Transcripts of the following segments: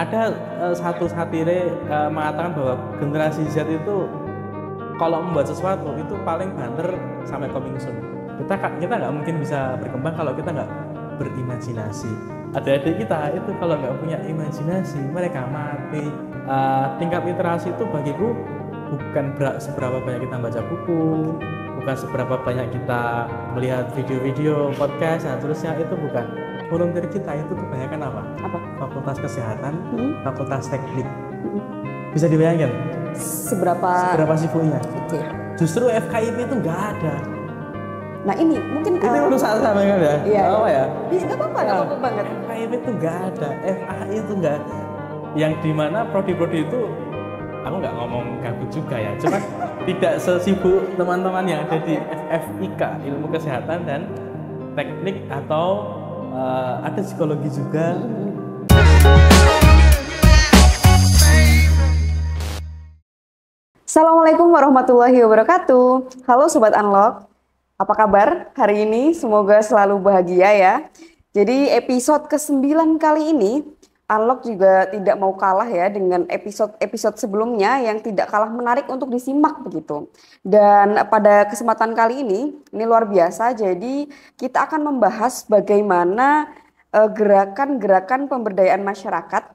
ada satu satire mengatakan bahwa generasi Z itu kalau membuat sesuatu itu paling banter sampai coming soon. Kita nggak mungkin bisa berkembang kalau kita nggak berimajinasi. Adik-adik kita itu kalau nggak punya imajinasi mereka mati. Tingkat literasi itu bagiku bukan seberapa banyak kita baca buku, bukan seberapa banyak kita melihat video-video, podcast dan seterusnya, itu bukan. Volunteer kita itu kebanyakan apa? Fakultas kesehatan, fakultas teknik. Bisa dibayangkan seberapa sibuknya? Oke. Justru FKIP itu nggak ada. Nah ini mungkin itu perlu sama kan ya? Iya. Apa ya? Iya nggak apa-apa banget. FKIP itu nggak ada, FAI itu nggak. Yang dimana prodi-prodi itu, aku nggak ngomong gabut juga ya, cuma tidak sesibuk teman-teman yang ada di FIK, ilmu kesehatan dan teknik, atau ada psikologi juga. Assalamualaikum warahmatullahi wabarakatuh. Halo Sobat Unlock, apa kabar hari ini? Semoga selalu bahagia ya. Jadi episode ke-9 kali ini Unlock juga tidak mau kalah ya dengan episode sebelumnya yang tidak kalah menarik untuk disimak begitu. Dan pada kesempatan kali ini luar biasa, jadi kita akan membahas bagaimana gerakan-gerakan pemberdayaan masyarakat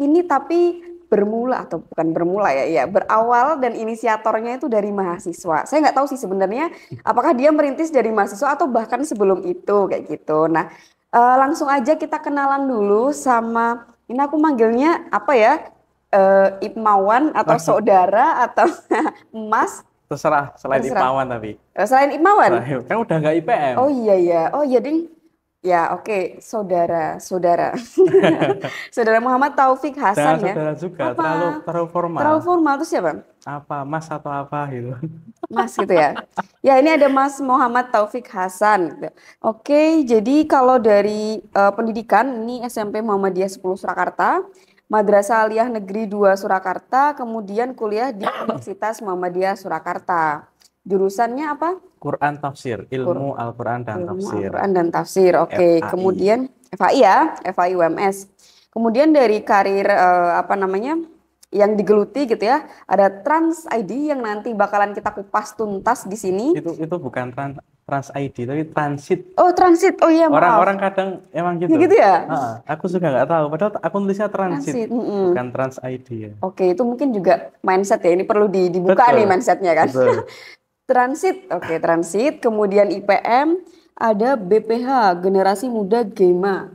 ini tapi bermula atau bukan bermula ya, berawal dan inisiatornya itu dari mahasiswa. Saya nggak tahu sih sebenarnya apakah dia merintis dari mahasiswa atau bahkan sebelum itu kayak gitu. Nah, langsung aja kita kenalan dulu sama, ini aku manggilnya apa ya, Ipmawan atau saudara atau Mas. Terserah, selain Ipmawan tapi. Selain Ipmawan? Kan udah nggak IPM. Oh iya, ding. Ya oke, saudara Saudara Muhammad Taufik Hasan ya. Saudara juga, apa? terlalu formal. Terlalu formal itu siapa? Apa, Mas atau apa gitu. Mas gitu ya. Ya ini ada Mas Muhammad Taufik Hasan gitu. Oke, jadi kalau dari pendidikan ini SMP Muhammadiyah 10 Surakarta, Madrasah Aliyah Negeri 2 Surakarta, kemudian kuliah di Universitas Muhammadiyah Surakarta. Jurusannya apa? Quran Tafsir, ilmu Al-Quran dan Tafsir. Al-Quran dan Tafsir, oke. Kemudian FAI ya, FAI UMS. Kemudian dari karir yang digeluti gitu ya, ada Trans ID yang nanti bakalan kita kupas tuntas di sini. Itu bukan Trans ID, tapi transit. Oh transit, oh iya maaf. Orang-orang kadang emang gitu. Gitu ya? Aku juga nggak tahu, padahal aku nulisnya transit. Bukan Trans ID ya. Oke, itu mungkin juga mindset ya, ini perlu dibuka. Betul. Nih mindsetnya kan. Transit, oke transit, kemudian IPM, ada BPH, Generasi Muda Gema,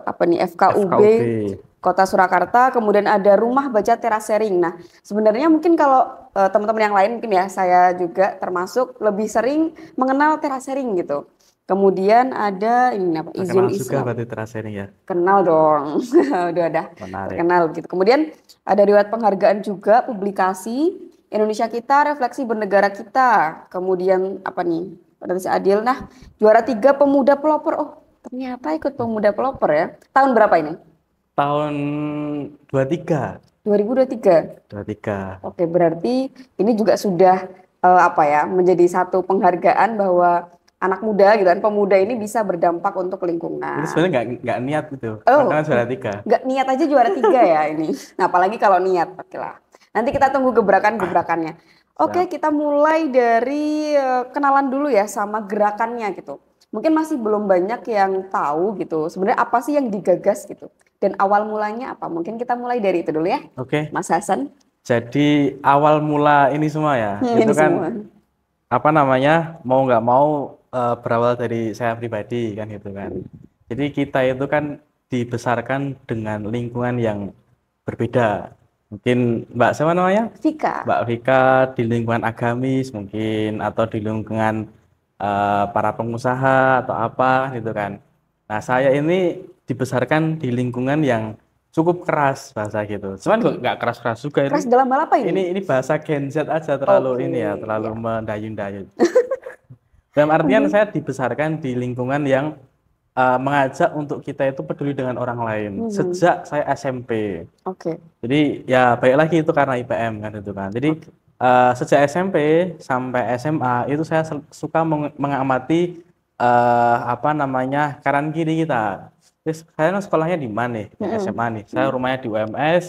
FKUB, Kota Surakarta, kemudian ada Rumah Baca Terasering. Nah sebenarnya mungkin kalau teman-teman yang lain mungkin ya, saya juga termasuk lebih sering mengenal terasering gitu. Kemudian ada ini apa? Izul Islam. Juga berarti terasering ya? Kenal dong, udah kenal gitu. Kemudian ada riwayat penghargaan juga, publikasi Indonesia Kita, Refleksi Bernegara Kita, kemudian apa nih, Federasi Adil. Nah, juara 3 Pemuda Pelopor. Oh, ternyata ikut Pemuda Pelopor ya. Tahun berapa ini? Tahun 23. 2023. Oke, berarti ini juga sudah menjadi satu penghargaan bahwa anak muda gitu kan, pemuda ini bisa berdampak untuk lingkungan. Ini sebenarnya nggak niat gitu. Karena juara 3. Nggak niat aja juara 3 ya ini. Nah, apalagi kalau niat, oke lah. Nanti kita tunggu gebrakannya. Oke, kita mulai dari kenalan dulu ya sama gerakannya gitu. Mungkin masih belum banyak yang tahu gitu. Sebenarnya apa sih yang digagas gitu? Dan awal mulanya apa? Mungkin kita mulai dari itu dulu ya. Oke. Mas Hasan. Jadi awal mula ini semua ya, itu kan semua. Mau nggak mau berawal dari saya pribadi kan gitu kan. Jadi kita itu kan dibesarkan dengan lingkungan yang berbeda. Mungkin Mbak siapa namanya? Vika. Mbak Vika di lingkungan agamis mungkin, atau di lingkungan para pengusaha atau apa gitu kan. Nah saya ini dibesarkan di lingkungan yang cukup keras bahasa gitu. Cuman nggak keras-keras juga. Keras dalam hal apa ini? Ini bahasa Gen Z aja, terlalu terlalu mendayun-dayun. Dalam artian saya dibesarkan di lingkungan yang mengajak untuk kita itu peduli dengan orang lain sejak saya SMP. Jadi ya baik lagi itu karena IPM kan itu kan. Jadi sejak SMP sampai SMA itu saya suka mengamati kanan kiri kita. Terus saya kan sekolahnya di mana nih? Yang SMA nih. Saya Mm. rumahnya di UMS.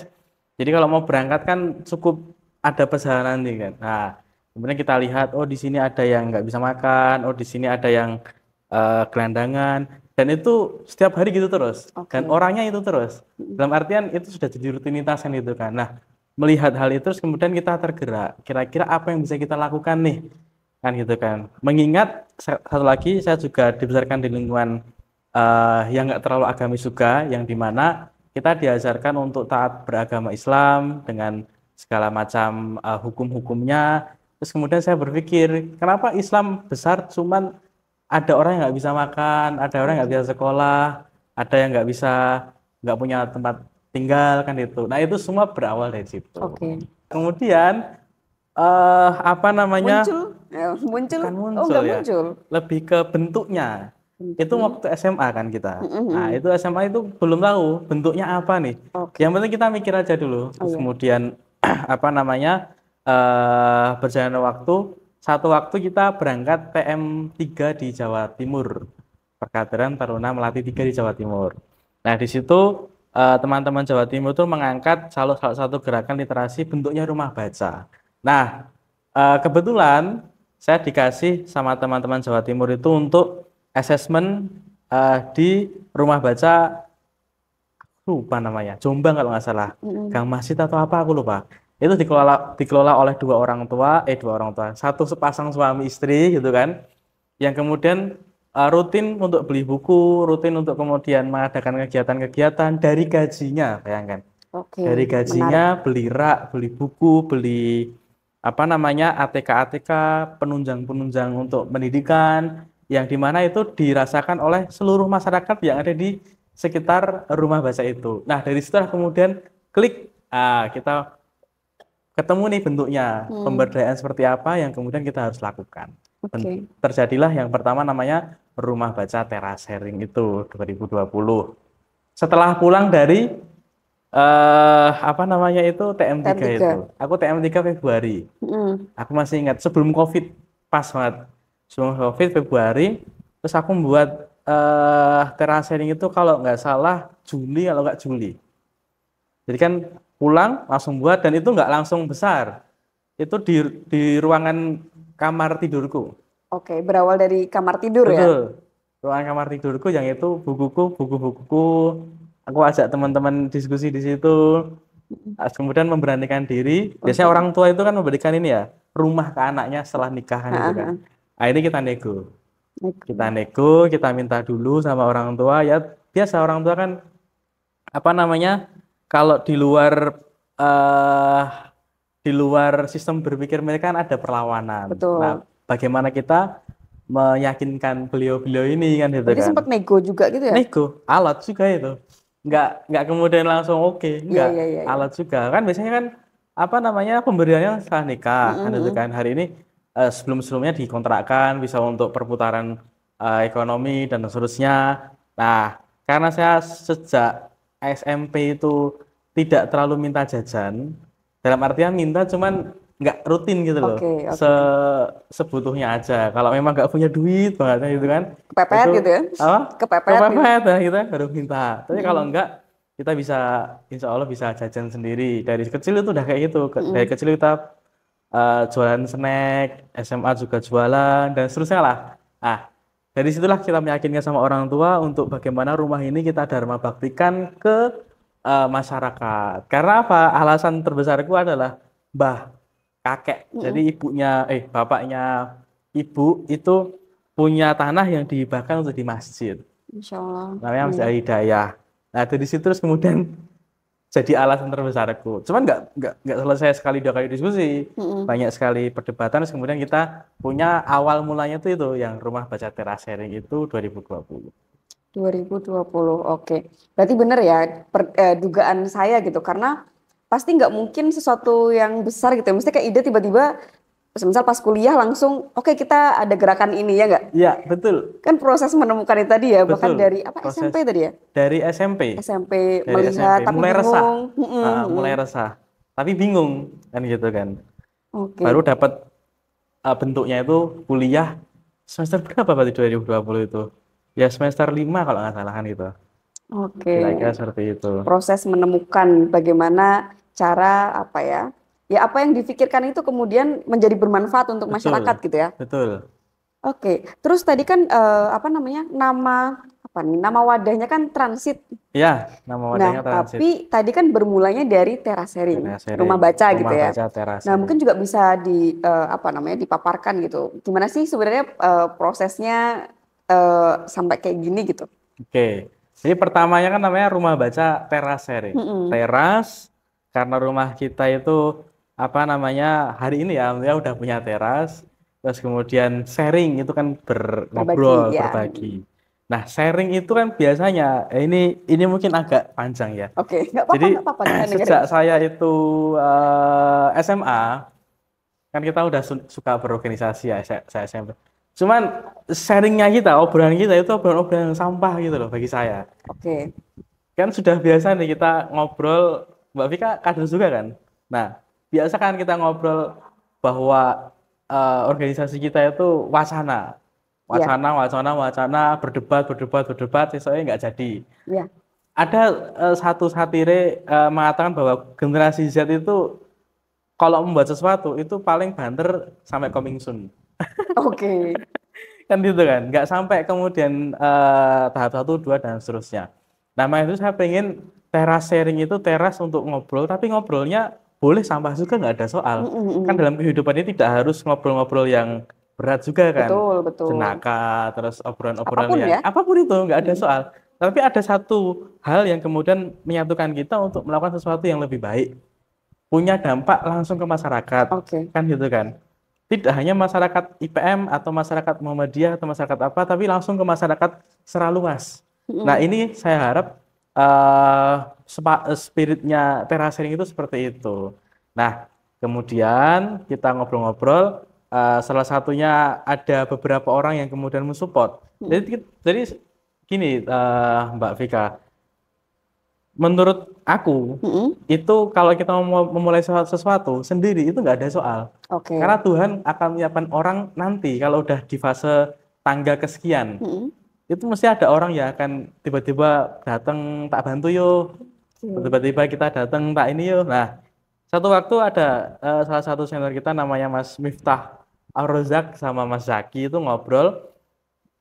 Jadi kalau mau berangkat kan cukup ada perjalanan nih kan. Nah, kemudian kita lihat, oh di sini ada yang nggak bisa makan, oh di sini ada yang gelandangan, dan itu setiap hari gitu terus. Dan Oke. orangnya itu terus. Dalam artian itu sudah jadi rutinitas kan itu kan. Nah, melihat hal itu terus kemudian kita tergerak. Kira-kira apa yang bisa kita lakukan nih? Kan gitu kan. Mengingat satu lagi saya juga dibesarkan di lingkungan yang nggak terlalu agamis juga, yang dimana kita diajarkan untuk taat beragama Islam dengan segala macam hukum-hukumnya. Terus kemudian saya berpikir, kenapa Islam besar cuman ada orang yang nggak bisa makan, ada orang yang nggak bisa sekolah, ada yang nggak punya tempat tinggal kan itu. Nah itu semua berawal dari situ. Oke. Kemudian apa namanya? Muncul? Muncul? Bukan Oh, muncul nggak ya, muncul. lebih ke bentuknya. Itu Bentuknya. waktu SMA kan kita. Nah, Mm-mm. itu SMA itu belum tahu bentuknya apa nih. Yang Oke. penting kita mikir aja dulu. Oh Terus iya. kemudian apa namanya? Berjalan waktu, satu waktu kita berangkat PM3 di Jawa Timur. Perkaderan Taruna Melati 3 di Jawa Timur. Nah, di situ teman-teman Jawa Timur tuh mengangkat salah satu gerakan literasi bentuknya rumah baca. Nah, kebetulan saya dikasih sama teman-teman Jawa Timur itu untuk asesmen di rumah baca, lupa namanya, Jombang kalau nggak salah, Mm-mm. Gang Masjid atau apa aku lupa. Itu dikelola oleh dua orang tua, satu sepasang suami istri gitu kan, yang kemudian rutin untuk beli buku, rutin untuk kemudian mengadakan kegiatan-kegiatan dari gajinya, bayangkan. Oke, Dari menarik. gajinya beli rak, beli buku, beli apa namanya ATK-ATK, penunjang-penunjang untuk pendidikan, yang dimana itu dirasakan oleh seluruh masyarakat yang ada di sekitar rumah baca itu. Nah dari situ kemudian klik, kita ketemu nih bentuknya, Hmm. pemberdayaan seperti apa yang kemudian kita harus lakukan. Oke. Terjadilah yang pertama namanya Rumah Baca Teras Sharing itu 2020. Setelah pulang dari apa namanya itu TM3 itu. TM3. Aku TM3 Februari. Mm. Aku masih ingat sebelum Covid, pas banget. Sebelum Covid Februari, terus aku membuat teras sharing itu kalau nggak salah Juli, kalau nggak Juli. Jadi kan pulang langsung buat, dan itu nggak langsung besar. Itu di ruangan kamar tidurku. Oke, berawal dari kamar tidur ya? Betul. Ruangan kamar tidurku yang itu buku-bukuku. Aku ajak teman-teman diskusi di situ. Kemudian memberanikan diri. Biasanya Oke. orang tua itu kan memberikan ini ya, rumah ke anaknya setelah nikahan Ha, itu ha, kan. ha. Nah, ini kita nego. Kita Oke. nego, kita minta dulu sama orang tua ya. Biasa orang tua kan apa namanya? Kalau eh di luar sistem berpikir mereka kan ada perlawanan. Nah, Betul. bagaimana kita meyakinkan beliau-beliau ini kan gitu Berarti kan. sempat nego juga gitu ya? Nego, alat juga itu. Nggak kemudian langsung oke, Iya, nggak, iya, iya, iya. alat juga. Kan biasanya kan apa namanya pemberiannya setelah nikah kan itu Mm-mm. kan. Hari ini sebelum-sebelumnya dikontrakkan bisa untuk perputaran ekonomi dan seterusnya. Nah, karena saya sejak SMP itu tidak terlalu minta jajan, dalam artian minta cuman nggak rutin gitu loh, Oke, oke. sebutuhnya aja. Kalau memang nggak punya duit banget gitu kan, Kepepet itu gitu ya? apa, Kepepet gitu. kepepet lah kita baru minta. Tapi kalau Mm-mm. enggak, kita bisa, insya Allah bisa jajan sendiri. Dari kecil itu udah kayak gitu. Dari Mm-mm. kecil kita jualan snack, SMA juga jualan dan seterusnya lah. Nah, dari situlah kita meyakinkan sama orang tua untuk bagaimana rumah ini kita dharma baktikan ke masyarakat. Karena apa? Alasan terbesarku adalah mbah, kakek. Jadi Mm-mm. bapaknya ibu itu punya tanah yang dihibahkan untuk di masjid. Insya Allah. Namanya Masjid Iya. Al-Hidayah. Nah, dari situ terus kemudian jadi alasan terbesarku. Cuman nggak selesai sekali dua kali diskusi, Mm-mm. banyak sekali perdebatan. Terus kemudian kita punya awal mulanya tuh itu yang Rumah Baca Teras Sharing itu 2020. 2020, oke. Berarti benar ya dugaan saya gitu, karena pasti nggak mungkin sesuatu yang besar gitu ya. Mesti kayak ide tiba-tiba, misal pas kuliah langsung, oke kita ada gerakan ini ya nggak? Iya, betul, Kan proses menemukan itu tadi ya, bahkan betul. dari apa Proses SMP tadi ya? dari SMP, SMP dari SMP melihat tapi mulai resah, bingung. Mm-mm, mm-mm. mulai resah, tapi bingung kan gitu kan. Oke, Baru dapat bentuknya itu kuliah semester berapa berarti 2020 itu? Ya semester 5 kalau nggak salah kan gitu. Oke. Kira-kira seperti itu. Proses menemukan bagaimana cara apa ya? Ya apa yang difikirkan itu kemudian menjadi bermanfaat untuk masyarakat Betul, gitu ya. betul. Oke. Terus tadi kan apa namanya? Nama apa nih? Nama wadahnya kan transit. Ya, nama Nah, wadahnya transit. tapi tadi kan bermulanya dari terasering, rumah Terasering, baca gitu rumah ya. baca Nah, terasering. mungkin juga bisa apa namanya dipaparkan gitu. Gimana sih sebenarnya prosesnya sampai kayak gini gitu? Oke, jadi pertamanya kan namanya rumah baca terasering. Mm-mm. Teras, karena rumah kita itu apa namanya hari ini ya udah punya teras. Terus kemudian sharing itu kan Berbagi berngobrol, ya. berbagi. Nah, sharing itu kan biasanya ini mungkin agak panjang ya. Oke, nggak Jadi apa-apa kita dengerin. sejak saya itu SMA, kan kita udah suka berorganisasi ya, saya SMP. Cuman sharingnya kita, obrolan kita itu obrolan-obrolan sampah gitu loh bagi saya. Oke. Kan sudah biasa nih kita ngobrol, Mbak Vika kader juga kan? Nah, biasa kan kita ngobrol bahwa organisasi kita itu wacana. Ya, Wacana, berdebat, sesuai nggak jadi. ya. Ada satu satire mengatakan bahwa generasi Z itu kalau membuat sesuatu itu paling banter sampai coming soon. Oke. Kan gitu kan, nggak sampai kemudian tahap 1, 2 dan seterusnya. Nah, makanya itu saya pengen teras sharing itu teras untuk ngobrol, tapi ngobrolnya boleh sampah juga nggak ada soal. Kan Mm-mm-mm. dalam kehidupan ini tidak harus ngobrol-ngobrol yang berat juga kan, Betul, betul. jenaka, terus obrolan-obrolan Apapun yang ya. apapun itu nggak ada Mm. soal. Tapi ada satu hal yang kemudian menyatukan kita untuk melakukan sesuatu yang lebih baik, punya dampak langsung ke masyarakat, Oke. kan gitu kan. Tidak hanya masyarakat IPM atau masyarakat Muhammadiyah atau masyarakat apa, tapi langsung ke masyarakat secara luas. Nah, Mm-mm. ini saya harap spiritnya terasering itu seperti itu. Nah, kemudian kita ngobrol-ngobrol, salah satunya ada beberapa orang yang kemudian mensupport. Mm-mm. Jadi gini, Mbak Vika, menurut aku Mm-mm. itu kalau kita mau memulai sesuatu sendiri itu nggak ada soal. Oke. Karena Tuhan akan menyiapkan orang nanti kalau udah di fase tangga kesekian. Mm-mm. Itu mesti ada orang yang akan tiba-tiba datang tak bantu yo. Oke. Tiba-tiba kita datang tak ini yo. Nah, satu waktu ada salah satu senior kita namanya Mas Miftah Ar-Rozak sama Mas Zaki itu ngobrol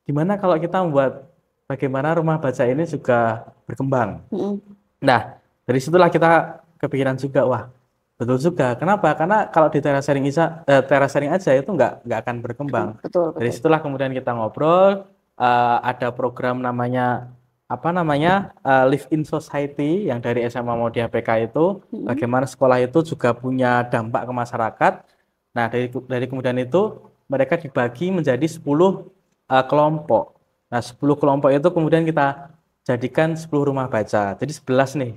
gimana kalau kita membuat bagaimana rumah baca ini juga berkembang. Mm-mm. Nah, dari situlah kita kepikiran juga, wah, betul juga. Kenapa? Karena kalau di terasering aja itu nggak akan berkembang. Betul, Dari betul. situlah kemudian kita ngobrol, ada program namanya apa namanya Live in Society yang dari SMA Muhammadiyah PK itu, Mm-mm. bagaimana sekolah itu juga punya dampak ke masyarakat. Nah, dari kemudian itu mereka dibagi menjadi 10 kelompok. Nah, 10 kelompok itu kemudian kita jadikan 10 rumah baca. Jadi 11 nih.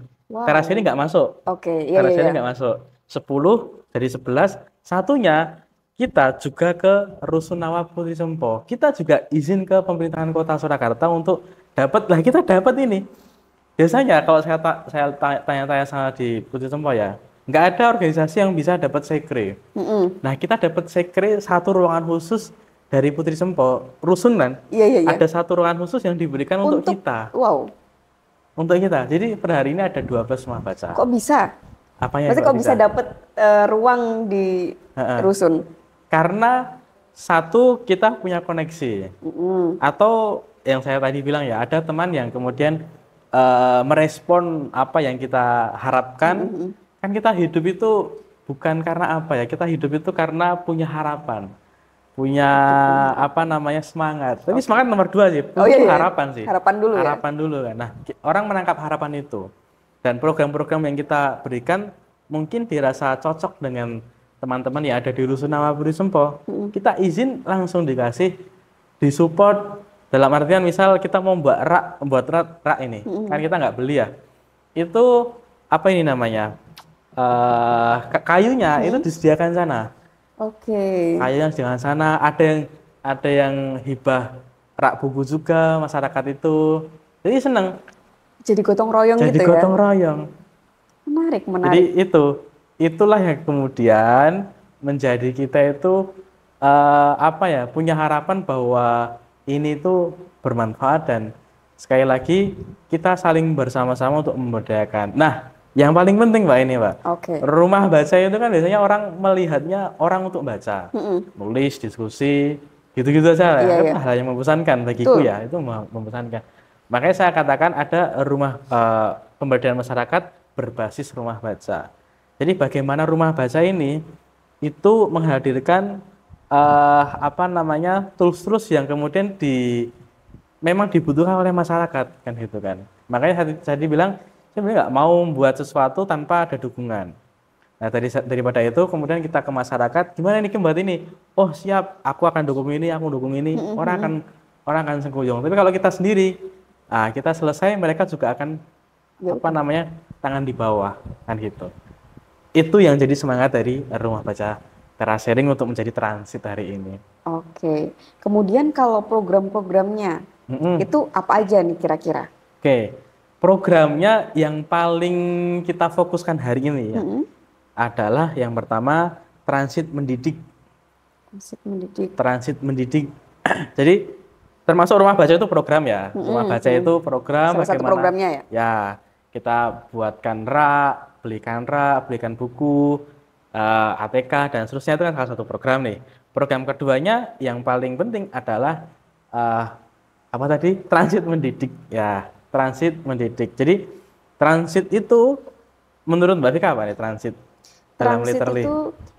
Teras ini Wow. nggak masuk. Oke, iya, iya, Teras ini iya. nggak masuk. 10 dari 11, satunya kita juga ke Rusunawa Putri Sempo. Kita juga izin ke pemerintahan Kota Surakarta untuk kita dapat ini. Biasanya kalau saya tanya-tanya sama di Putri Sempo ya, nggak ada organisasi yang bisa dapat sekre. Mm-mm. Nah, kita dapat sekre satu ruangan khusus dari Putri Sempo, rusun kan? Iya, iya, iya. Ada satu ruangan khusus yang diberikan untuk Untuk, kita. wow, Untuk kita. Jadi per hari ini ada 12 rumah baca. kok bisa? Apanya Maksudnya kok kok bisa bisa? dapet ruang di Heeh. rusun? Karena satu kita punya koneksi. Mm-mm. Atau yang saya tadi bilang ya, ada teman yang kemudian merespon apa yang kita harapkan. Mm-mm. Kan kita hidup itu bukan karena apa ya, kita hidup itu karena punya harapan. Punya apa namanya semangat. Tapi semangat nomor 2 sih, Oh iya, itu iya. harapan sih. Harapan dulu ya. Harapan dulu kan. Nah, orang menangkap harapan itu. Dan program-program yang kita berikan mungkin dirasa cocok dengan teman-teman yang ada di Rusunawa Putri Sempo. Kita izin langsung dikasih, disupport dalam artian misal kita mau membuat rak ini, kan kita nggak beli ya. Itu apa ini namanya? Kayunya itu disediakan sana. Oke. Kayunya disediakan sana. Ada yang hibah rak buku juga masyarakat itu. Jadi seneng. Jadi gotong royong Jadi gitu ya. gotong royong. Menarik, Jadi menarik. itulah yang kemudian menjadi kita itu apa ya punya harapan bahwa ini tuh bermanfaat dan Sekali lagi kita saling bersama-sama untuk memberdayakan. Nah, yang paling penting Mbak ini Mbak, Oke. rumah baca itu kan biasanya orang melihatnya orang untuk baca, Mm-mm. nulis, diskusi, gitu-gitu aja ya. Iya, Itu iya. hal yang membosankan bagiku Betul. ya, itu membosankan. Makanya saya katakan ada rumah pemberdayaan masyarakat berbasis rumah baca. Jadi bagaimana rumah baca ini itu menghadirkan tools-tools yang kemudian memang dibutuhkan oleh masyarakat kan gitu kan. Makanya saya bilang saya sebenarnya nggak mau membuat sesuatu tanpa ada dukungan. Nah daripada itu kemudian kita ke masyarakat, gimana nih buat ini? Oh siap, aku akan dukung ini, aku dukung ini. Orang akan sengkuyung. Tapi kalau kita sendiri, kita selesai, mereka juga akan Ya, tangan di bawah kan gitu. Itu yang jadi semangat dari rumah baca Terasering untuk menjadi transit hari ini. Oke. Kemudian kalau program-programnya Mm-mm. itu apa aja nih kira-kira? Oke, programnya yang paling kita fokuskan hari ini ya Mm-mm. adalah yang pertama transit mendidik. Musik mendidik. Transit mendidik. Jadi termasuk rumah baca itu program ya. Rumah baca itu program Salah satu programnya ya? Ya, kita buatkan belikan buku, ATK dan seterusnya itu kan salah satu program nih. Program keduanya yang paling penting adalah apa tadi? Transit mendidik ya. Transit mendidik. Jadi transit itu menurut Mbak Vika apa nih transit? Dalam Transit literally. itu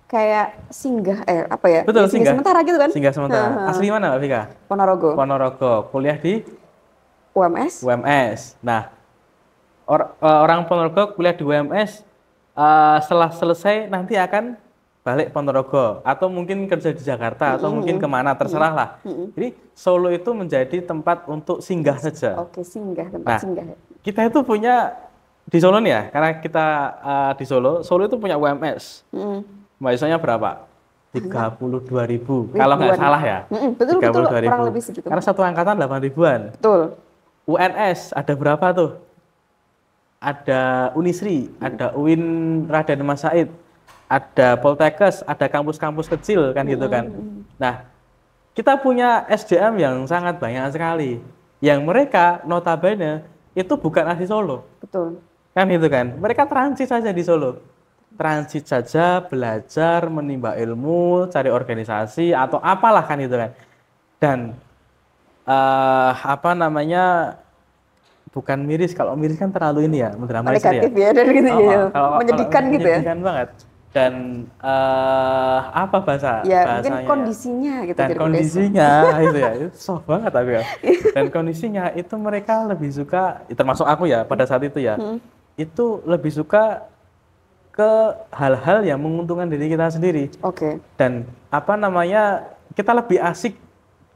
kayak singgah, apa ya? Betul, Ya, singgah sementara gitu kan? Singgah sementara. Asli mana Mbak Vika? Ponorogo. Ponorogo. Kuliah di UMS. UMS. Nah, orang Ponorogo kuliah di UMS setelah selesai nanti akan balik Ponorogo atau mungkin kerja di Jakarta atau mungkin kemana terserah lah. Jadi Solo itu menjadi tempat untuk singgah saja. Oke, singgah, tempat Nah, singgah. kita itu punya di Solo nih ya, karena kita di Solo itu punya UMS. Mm. Mahasiswanya berapa? 32.000 kalau nggak Ribuan. salah ya. Betul, 32.000. kurang lebih segitu. Karena satu angkatan 8 ribuan. Betul. UNS ada berapa tuh? Ada Unisri, ada UIN Raden Mas Said, ada Poltekkes, ada kampus-kampus kecil kan gitu kan. Nah, kita punya SDM yang sangat banyak sekali. Yang mereka notabene itu bukan asli Solo. Betul. Kan gitu kan. Mereka transit saja di Solo. Transit saja, belajar, menimba ilmu, cari organisasi atau apalah kan gitu kan. Dan bukan miris, kalau miris kan terlalu ini ya, mendramatisir Negatif ya. ya, dan gitu ya. Menyedihkan gitu ya. Menyedihkan banget. Dan apa Ya, bahasanya mungkin kondisinya gitu. dan jadi kondisinya itu ya, itu soft banget tapi ya. Dan kondisinya itu mereka lebih suka, termasuk aku ya pada saat itu ya, itu lebih suka ke hal-hal yang menguntungkan diri kita sendiri. Oke. Dan kita lebih asik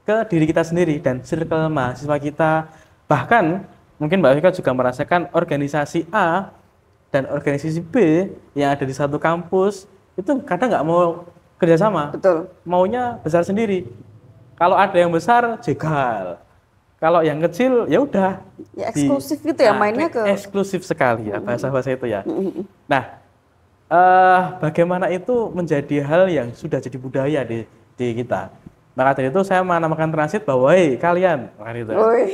ke diri kita sendiri dan circle mahasiswa kita. Bahkan mungkin Mbak Vika juga merasakan organisasi A dan organisasi B yang ada di satu kampus itu kadang nggak mau kerjasama, Betul. maunya besar sendiri. Kalau ada yang besar jegal, kalau yang kecil ya udah Ya eksklusif gitu ya, mainnya ke eksklusif sekali ya bahasa-bahasa itu ya. Nah, bagaimana itu menjadi hal yang sudah jadi budaya di kita. Maka dari itu saya menamakan transit bahwa hei kalian, kan itu. Woi,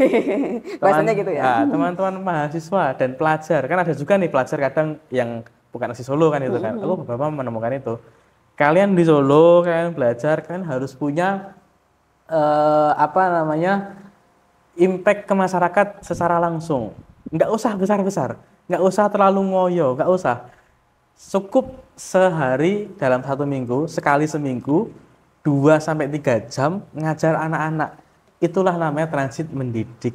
bahasanya gitu ya. Nah, teman-teman mahasiswa dan pelajar, kan ada juga nih pelajar kadang yang bukan asli Solo kan itu kan. Aku beberapa menemukan itu. Kalian di Solo, kalian belajar, kalian harus punya impact ke masyarakat secara langsung. Nggak usah besar-besar, nggak usah terlalu ngoyo, nggak usah. Cukup sehari dalam 1 minggu, sekali seminggu, 2-3 jam ngajar anak-anak. Itulah namanya transit mendidik.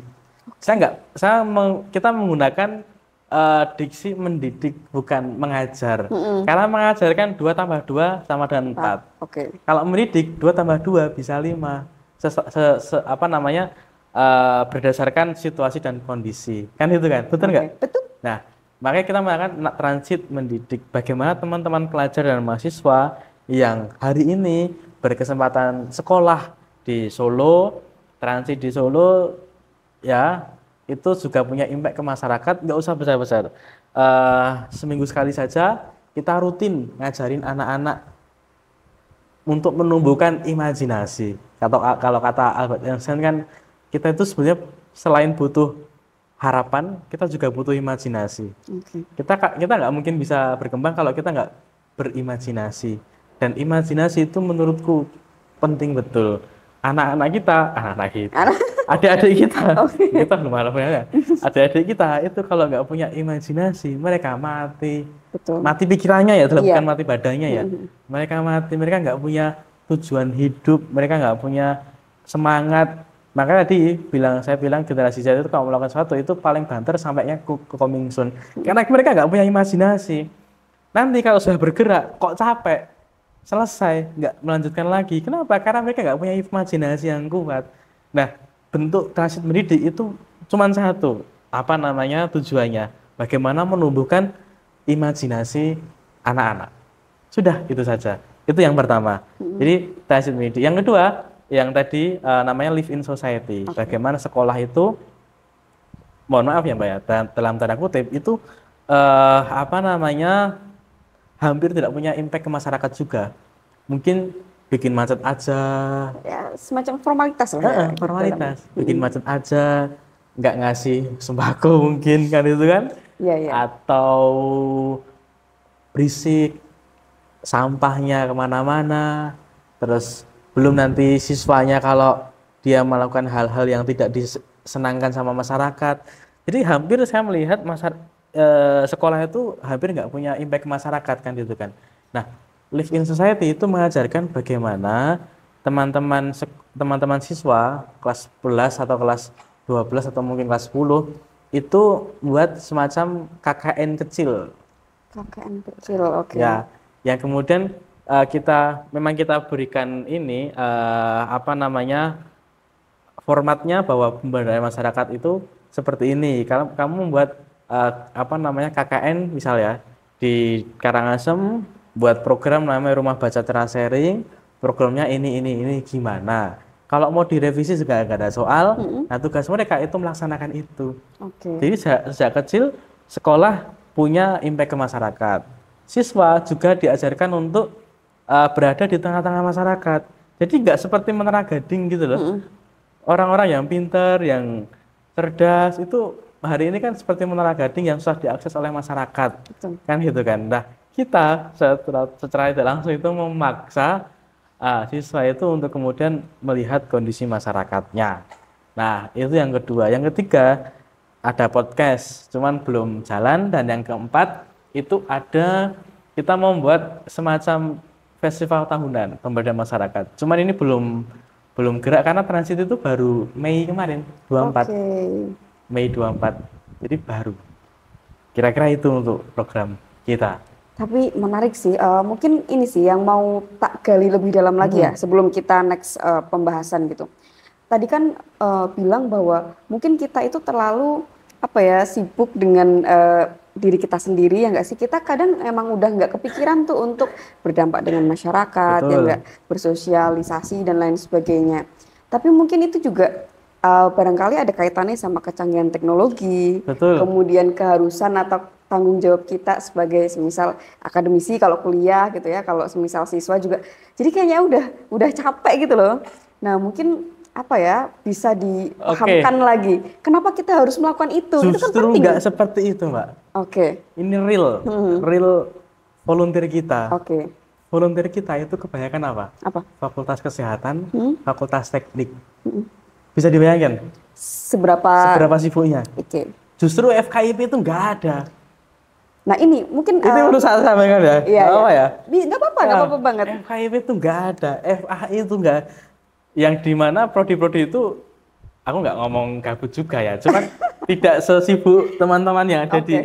Kita menggunakan diksi mendidik bukan mengajar. Karena mengajarkan 2+2 sama dengan 4. Oke. Kalau mendidik 2+2 bisa 5. Berdasarkan situasi dan kondisi. Kan itu kan? Betul nggak? Betul. Nah, makanya kita menggunakan transit mendidik. Bagaimana teman-teman pelajar dan mahasiswa yang hari ini berkesempatan sekolah di Solo, transit di Solo, ya itu juga punya impact ke masyarakat. Nggak usah besar-besar. Seminggu sekali saja kita rutin ngajarin anak-anak untuk menumbuhkan imajinasi. Kalau kata Albert Einstein kan kita itu sebenarnya selain butuh harapan, kita juga butuh imajinasi. Oke. Kita nggak mungkin bisa berkembang kalau kita nggak berimajinasi. Dan imajinasi itu menurutku penting betul. Anak-anak kita, adik-adik kita, kita belum ada punya. Adik-adik kita itu kalau nggak punya imajinasi, mereka mati. Betul. Mati pikirannya ya, Iya. bukan mati badannya ya. Mereka mati, mereka nggak punya tujuan hidup, mereka nggak punya semangat. Makanya saya bilang generasi Z itu kalau melakukan sesuatu itu paling banter sampainya ke coming soon. Karena mereka nggak punya imajinasi. Nanti kalau sudah bergerak, kok capek, selesai, nggak melanjutkan lagi. Kenapa? Karena mereka nggak punya imajinasi yang kuat. Nah, bentuk transit mendidik itu cuma satu, tujuannya, bagaimana menumbuhkan imajinasi anak-anak. Sudah, itu saja. Itu yang pertama. Jadi transit mendidik. Yang kedua, yang tadi namanya live in society. Bagaimana sekolah itu, mohon maaf ya Mbak ya, dalam tanda kutip itu hampir tidak punya impact ke masyarakat juga. Mungkin bikin macet aja. Ya, semacam formalitas lah ya. Formalitas. Bikin macet aja, nggak ngasih sembako mungkin kan itu kan. Iya, iya. Atau berisik, sampahnya kemana-mana. Terus belum nanti siswanya kalau dia melakukan hal-hal yang tidak disenangkan sama masyarakat. Jadi hampir saya melihat sekolah itu hampir nggak punya impact ke masyarakat kan gitu kan. Nah, live in society itu mengajarkan bagaimana teman-teman siswa kelas 11 atau kelas 12 atau mungkin kelas 10 itu buat semacam KKN kecil. KKN kecil, oke. Ya, yang kemudian kita berikan ini formatnya bahwa pemberdayaan masyarakat itu seperti ini. Kalau kamu membuat KKN misal ya di Karangasem buat program namanya Rumah Baca Cerah Sharing, programnya ini gimana? Kalau mau direvisi juga nggak ada soal. Nah, tugas mereka itu melaksanakan itu. Jadi sejak kecil sekolah punya impact ke masyarakat. Siswa juga diajarkan untuk berada di tengah-tengah masyarakat. Jadi nggak seperti Menara Gading gitu loh. Orang-orang yang pintar, yang cerdas itu hari ini kan seperti Menara Gading yang susah diakses oleh masyarakat. Kan gitu kan. Nah, kita secara tidak langsung itu memaksa siswa itu untuk kemudian melihat kondisi masyarakatnya. Nah, itu yang kedua. Yang ketiga, ada podcast, cuman belum jalan. Dan yang keempat, itu kita membuat semacam festival tahunan pemberdayaan masyarakat. Cuman ini belum gerak karena transit itu baru Mei kemarin, 24. Mei 24. Jadi baru. Kira-kira itu untuk program kita. Tapi menarik sih, mungkin ini sih yang mau tak gali lebih dalam lagi ya sebelum kita next pembahasan gitu. Tadi kan bilang bahwa mungkin kita itu terlalu sibuk dengan diri kita sendiri ya nggak sih? Kita kadang emang udah nggak kepikiran tuh untuk berdampak dengan masyarakat, ya nggak, bersosialisasi dan lain sebagainya. Tapi mungkin itu juga barangkali ada kaitannya sama kecanggihan teknologi, kemudian keharusan atau tanggung jawab kita sebagai semisal akademisi kalau kuliah gitu ya, kalau semisal siswa juga. Jadi kayaknya udah capek gitu loh. Nah, mungkin bisa dipahamkan lagi. Kenapa kita harus melakukan itu? Justru itu kan penting. Nggak seperti itu, Mbak. Ini real volunteer kita. Volunteer kita itu kebanyakan apa? Fakultas Kesehatan, Fakultas Teknik. Bisa dibayangkan? Seberapa sibuknya? Justru FKIP itu nggak ada. Nah ini mungkin itu perlu saya sampaikan ya. Nggak apa-apa banget. FKIP itu nggak ada, FAI itu nggak. Yang dimana prodi-prodi itu aku nggak ngomong gabut juga ya, cuman tidak sesibuk teman-teman yang ada di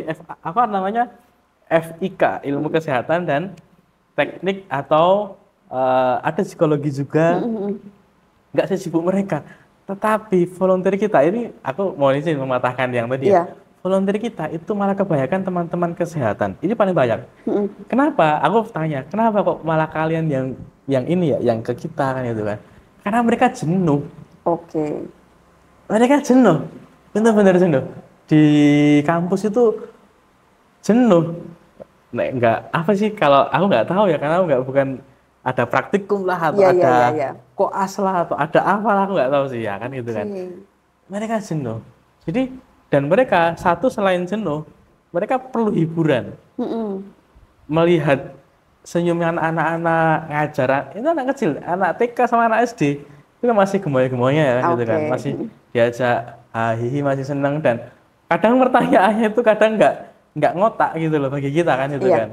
FIK, Ilmu Kesehatan dan Teknik, atau ada psikologi juga, nggak sesibuk mereka. Tetapi volunteer kita ini, aku mau izin mematahkan yang tadi ya. Volunteer kita itu malah kebanyakan teman-teman kesehatan. Ini paling banyak. Kenapa? Aku tanya, kenapa kok malah kalian yang ini ya, yang ke kita kan itu kan? Karena mereka jenuh. Mereka jenuh, benar-benar jenuh. Di kampus itu jenuh. Nah, enggak apa sih, kalau aku nggak tahu ya, karena aku bukan ada praktikum lah atau ada koas lah atau ada apa lah, aku nggak tahu sih ya kan gitu kan. mereka jenuh. Jadi dan mereka satu selain jenuh, mereka perlu hiburan. Mm-mm. Melihat senyumnya anak-anak ngajar, itu anak kecil, anak TK sama anak SD itu kan masih gemoy-gemoynya ya gitu kan, Oke. masih diajak hihi, masih seneng, dan kadang pertanyaannya itu kadang nggak ngotak gitu loh bagi kita kan gitu Iya. kan,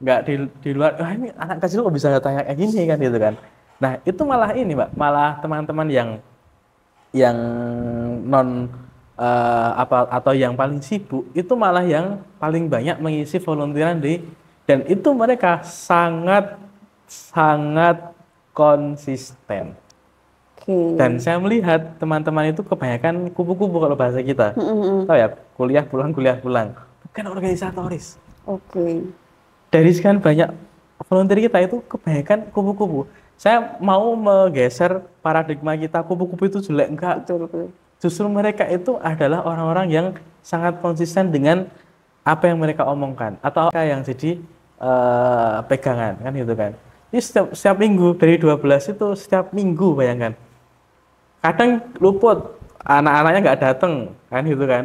nggak di luar, wah ini anak kecil kok bisa tanya kayak gini kan gitu kan. Nah itu malah ini Mbak, malah teman-teman yang non apa atau yang paling sibuk itu malah yang paling banyak mengisi volunteeran dan itu mereka sangat sangat konsisten. Oke. Dan saya melihat teman-teman itu kebanyakan kupu-kupu kalau bahasa kita. Mm-mm. Tahu ya, kuliah pulang. Bukan organisatoris. Oke. Dari sekian banyak volunteer kita itu kebanyakan kupu-kupu. Saya mau menggeser paradigma kita kupu-kupu itu jelek, enggak. Betul, betul. Justru mereka itu adalah orang-orang yang sangat konsisten dengan apa yang mereka omongkan atau apa yang jadi pegangan kan gitu kan. Ini setiap minggu dari 12 itu setiap minggu bayangkan. Kadang luput, anak-anaknya nggak datang kan gitu kan.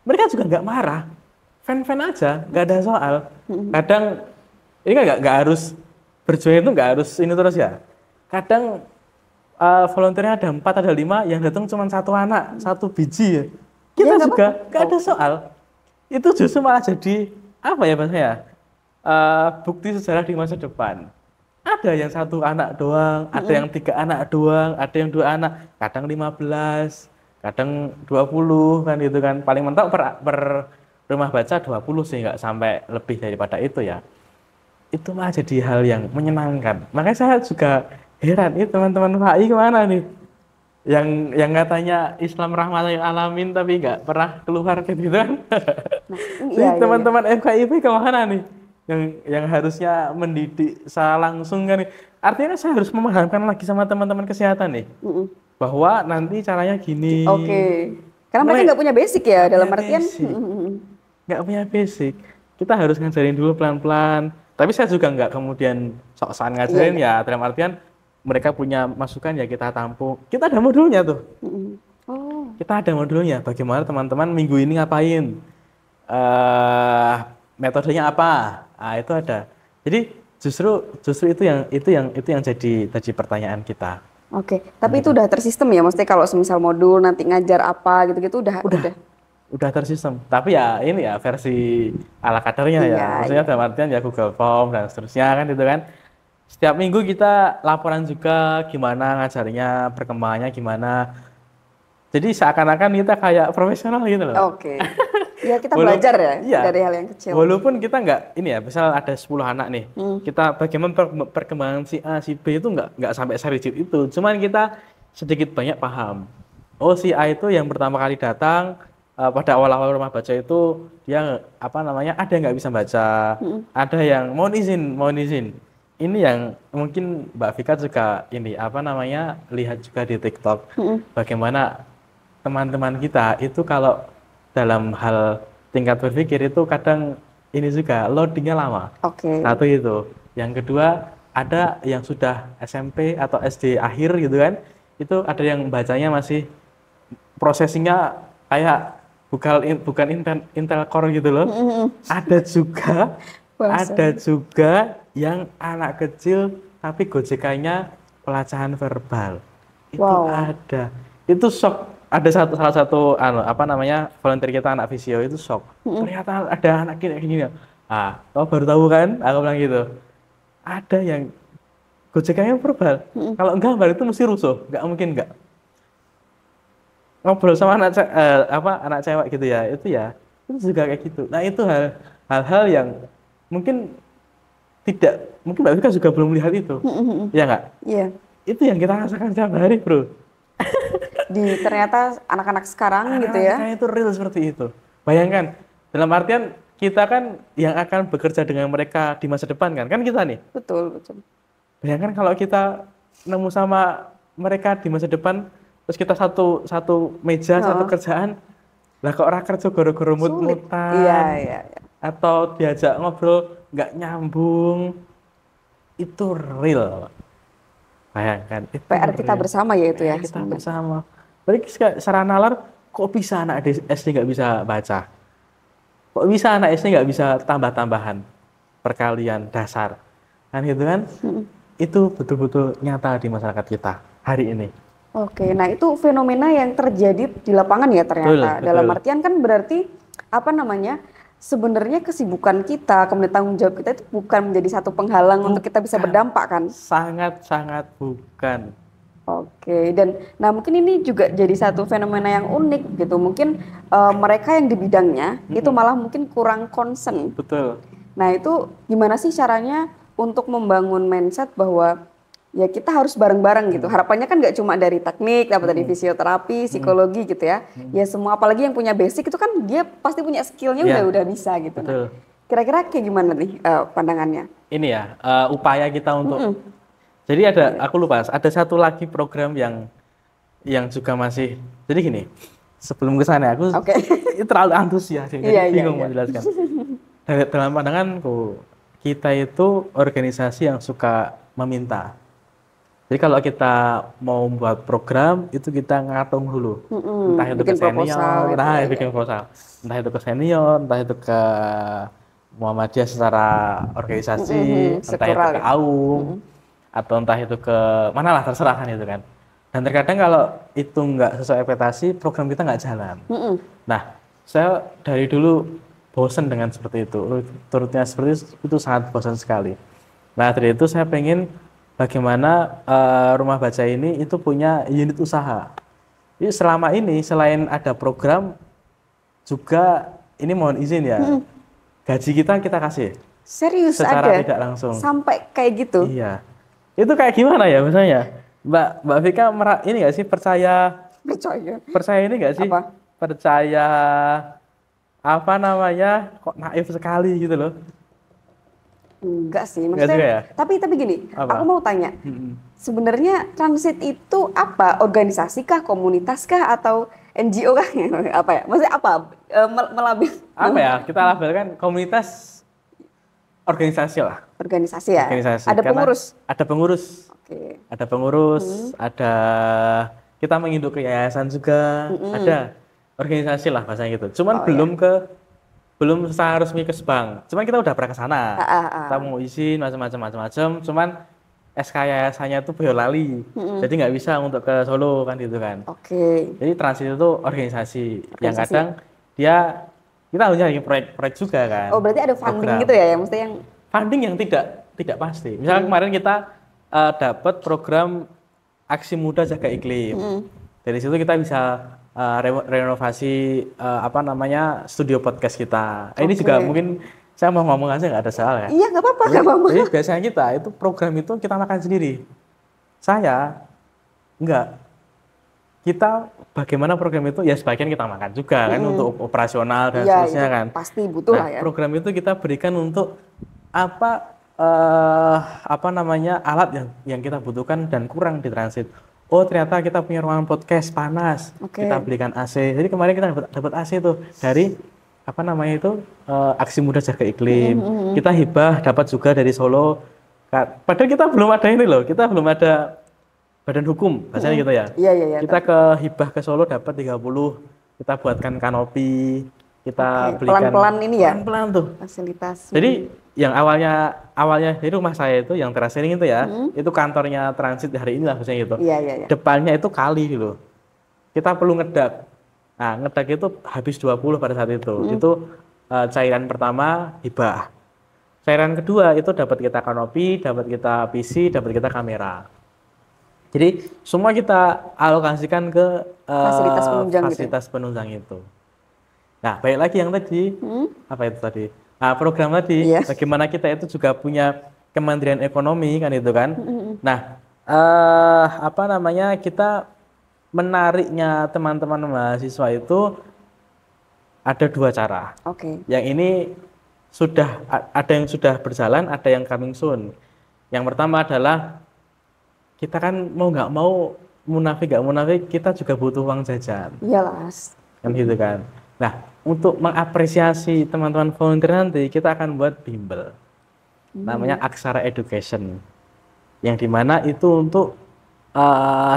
Mereka juga nggak marah, fan-fan aja, nggak ada soal. Kadang ini kan nggak harus berjuang, itu nggak harus ini terus ya. Kadang volunteernya ada 4 ada 5, yang datang cuma satu anak, satu biji ya. Kita Ya, nggak juga apa-apa. nggak ada soal. Itu justru malah jadi apa ya bahasanya? Bukti sejarah di masa depan. Ada yang satu anak doang, ada yang 3 anak doang, ada yang 2 anak, kadang 15, kadang 20 kan gitu kan. Paling mentok per rumah baca 20 sih, nggak sampai lebih daripada itu ya. Itu malah jadi hal yang menyenangkan. Makanya saya juga heran, ini teman-teman FAI kemana nih? Yang katanya Islam rahmatan lil alamin tapi nggak pernah keluar kayak gitu kan? Nah, Ini iya, iya, iya. teman-teman FKIP kemana nih? Yang harusnya mendidik secara langsung kan nih. Artinya saya harus memahamkan lagi sama teman-teman kesehatan nih, Mm-mm. bahwa nanti caranya gini. Oke. Karena mereka Mulai nggak punya basic ya, nggak dalam punya artian. basic. Nggak punya basic. Kita harus ngajarin dulu pelan-pelan. Tapi saya juga nggak kemudian sok-sokan Iya, ngajarin iya. ya, dalam artian mereka punya masukan ya kita tampung. Kita ada modulnya tuh. Mm-mm. Oh, Kita ada modulnya. Bagaimana teman-teman minggu ini ngapain? Metodenya apa? Ah itu ada. Jadi justru itu yang jadi pertanyaan kita. oke. Tapi itu udah tersistem ya, maksudnya kalau semisal modul nanti ngajar apa gitu-gitu udah. Udah tersistem. Tapi ya ini ya versi ala kadarnya ya. Iya, Maksudnya iya. dalam artian ya Google Form dan seterusnya kan gitu kan. Setiap minggu kita laporan juga gimana ngajarnya, perkembangannya gimana. Jadi seakan-akan kita kayak profesional gitu loh. Oke. Ya kita Walau- belajar ya iya. dari hal yang kecil. Walaupun kita nggak ini ya, misal ada 10 anak nih, kita bagaimana perkembangan si A, si B itu nggak sampai serigit itu. Cuman kita sedikit banyak paham. Oh si A itu yang pertama kali datang pada awal-awal rumah baca itu dia apa namanya ada yang nggak bisa baca, ada yang mohon izin. Ini yang mungkin Mbak Vika juga ini apa namanya lihat juga di TikTok bagaimana teman-teman kita itu kalau dalam hal tingkat berpikir itu kadang ini juga loadingnya lama. Oke. Satu itu. Yang kedua ada yang sudah SMP atau SD akhir gitu kan, itu ada yang bacanya masih processingnya kayak bukan Intel Core gitu loh. Ada juga Bahasa. ada juga yang anak kecil tapi gojekannya pelacahan verbal. Itu Wow. ada. Itu shock. Ada salah satu apa namanya volunteer kita anak visio itu shock. Ternyata ada anak kayak gini. Ah, kau baru tahu kan? Aku bilang gitu. Ada yang gojekannya verbal. Kalau enggak, gambar itu mesti rusuh. Enggak mungkin enggak. Ngobrol sama anak cewek gitu ya, itu juga kayak gitu. Nah itu hal-hal yang mungkin mungkin Mbak Vika juga belum melihat itu, ya nggak? Iya. Itu yang kita rasakan setiap hari, bro. Ternyata anak-anak sekarang gitu ya. Anak-anak itu real seperti itu. Bayangkan, dalam artian kita kan yang akan bekerja dengan mereka di masa depan kan kita nih. Betul, betul. Bayangkan kalau kita nemu sama mereka di masa depan, terus kita satu meja, satu kerjaan, lah kok ora kerja goro-goro mut-mutan, Iya. atau diajak ngobrol nggak nyambung, itu real. Bayangkan, itu PR kita real. bersama ya itu ya. PR kita sebenarnya. bersama. Berarti secara nalar, kok bisa anak SD nggak bisa baca? Kok bisa anak SD nggak bisa tambah-tambahan, perkalian dasar? Kan gitu kan? Itu betul-betul nyata di masyarakat kita hari ini. Oke, nah itu fenomena yang terjadi di lapangan ya ternyata. Betul, Dalam betul. artian kan berarti apa namanya? Sebenarnya kesibukan kita, kemudian tanggung jawab kita itu bukan menjadi satu penghalang untuk kita bisa Bukan. berdampak kan? Sangat-sangat bukan. Oke, dan nah mungkin ini juga jadi satu fenomena yang unik gitu. Mungkin mereka yang di bidangnya itu malah mungkin kurang concern. Betul. Nah itu gimana sih caranya untuk membangun mindset bahwa ya kita harus bareng-bareng gitu. Harapannya kan nggak cuma dari teknik, dapat dari fisioterapi, psikologi gitu ya. Ya semua, apalagi yang punya basic itu kan dia pasti punya skillnya Ya, udah bisa gitu. betul. Nah, kira-kira kayak gimana nih pandangannya? Ini ya, upaya kita untuk. Jadi aku lupa, ada satu lagi program yang juga masih. Jadi gini, sebelum ke sana aku Oke. terlalu antusias, jadi Iya, iya, bingung iya. menjelaskan. Dalam pandanganku, kita itu organisasi yang suka meminta. Jadi kalau kita mau buat program, itu kita ngatung dulu. Entah itu Bikin ke senior, proposal gitu ya, bikin proposal. Entah itu ke senior, entah itu ke Muhammadiyah secara organisasi, entah itu struktural ke ya. AUM, atau entah itu ke mana lah, terserah kan itu kan. Dan terkadang kalau itu nggak sesuai ekspektasi, program kita nggak jalan. Nah, saya dari dulu bosan dengan seperti itu, turutnya seperti itu sangat bosan sekali. Nah, dari itu saya pengen bagaimana rumah baca ini itu punya unit usaha. Jadi selama ini selain ada program, juga ini mohon izin ya, gaji kita kasih Serius secara ada? tidak langsung. Sampai kayak gitu? Iya. Itu kayak gimana ya misalnya? Mbak Vika ini nggak sih percaya ini nggak sih? Apa? Percaya apa namanya? Kok naif sekali gitu loh. Enggak sih, Enggak maksudnya. juga ya? Tapi gini, Apa? aku mau tanya. Sebenarnya transit itu apa? Organisasi kah, komunitas kah, atau NGO kah? Apa ya? Maksudnya apa? Melabel Apa ya? Kita labelkan komunitas organisasi lah. organisasi ya? Organisasi. Ada Karena pengurus? Ada pengurus. Oke. Ada pengurus, ada kita menginduk ke yayasan juga, ada organisasi lah bahasanya gitu. Cuman belum secara resmi ke bank. Cuman kita udah pernah ke sana. Kita mau izin macam-macam. Cuman SK yayasannya itu Boyolali. Jadi nggak bisa untuk ke Solo kan gitu kan. Oke. Jadi transit itu organisasi yang kadang dia kita harus nyari proyek juga kan. Oh, berarti ada funding Program. gitu ya? Yang mesti yang Funding yang tidak pasti. Misalnya kemarin kita dapat program Aksi Muda Jaga Iklim. Dari situ kita bisa renovasi studio podcast kita. Ini juga mungkin saya mau ngomong aja nggak ada salah ya. iya, nggak apa-apa, nggak apa-apa. Jadi biasanya kita itu program itu kita makan sendiri. Saya enggak. Kita bagaimana program itu ya sebagian kita makan juga kan untuk operasional dan Iya, seterusnya itu kan. pasti butuh lah ya. Program itu kita berikan untuk alat yang kita butuhkan dan kurang di transit. Oh, ternyata kita punya ruangan podcast panas. Oke. Kita belikan AC. Jadi kemarin kita dapat AC tuh dari Aksi Muda Jaga Iklim. Kita hibah dapat juga dari Solo. Padahal kita belum ada ini loh. Kita belum ada badan hukum, bahasanya gitu ya. Iya. Kita hibah ke Solo dapat 30. Kita buatkan kanopi. Kita belikan Pelan-pelan ini ya? Pelan-pelan tuh. Fasilitas. Jadi yang awalnya di rumah saya itu yang terasering itu ya, itu kantornya transit hari ini lah biasanya gitu. Iya. Depannya itu kali gitu. Kita perlu ngedak. Nah, ngedak itu habis 20 pada saat itu. Itu cairan pertama hibah. Cairan kedua itu dapat kita kanopi, dapat kita PC, dapat kita kamera. Jadi semua kita alokasikan ke fasilitas penunjang itu. Nah, balik lagi yang tadi, apa itu tadi? Nah, program tadi, bagaimana kita itu juga punya Kementerian Ekonomi kan itu kan. Nah, kita menariknya teman-teman mahasiswa itu ada dua cara. Oke. Yang ini ada yang sudah berjalan, ada yang coming soon. Yang pertama adalah kita kan mau nggak mau munafik nggak munafik kita juga butuh uang jajan. Iyalah. Kan gitu kan. Nah, untuk mengapresiasi teman-teman volunteer nanti kita akan buat bimbel. Namanya Aksara Education. Yang dimana itu untuk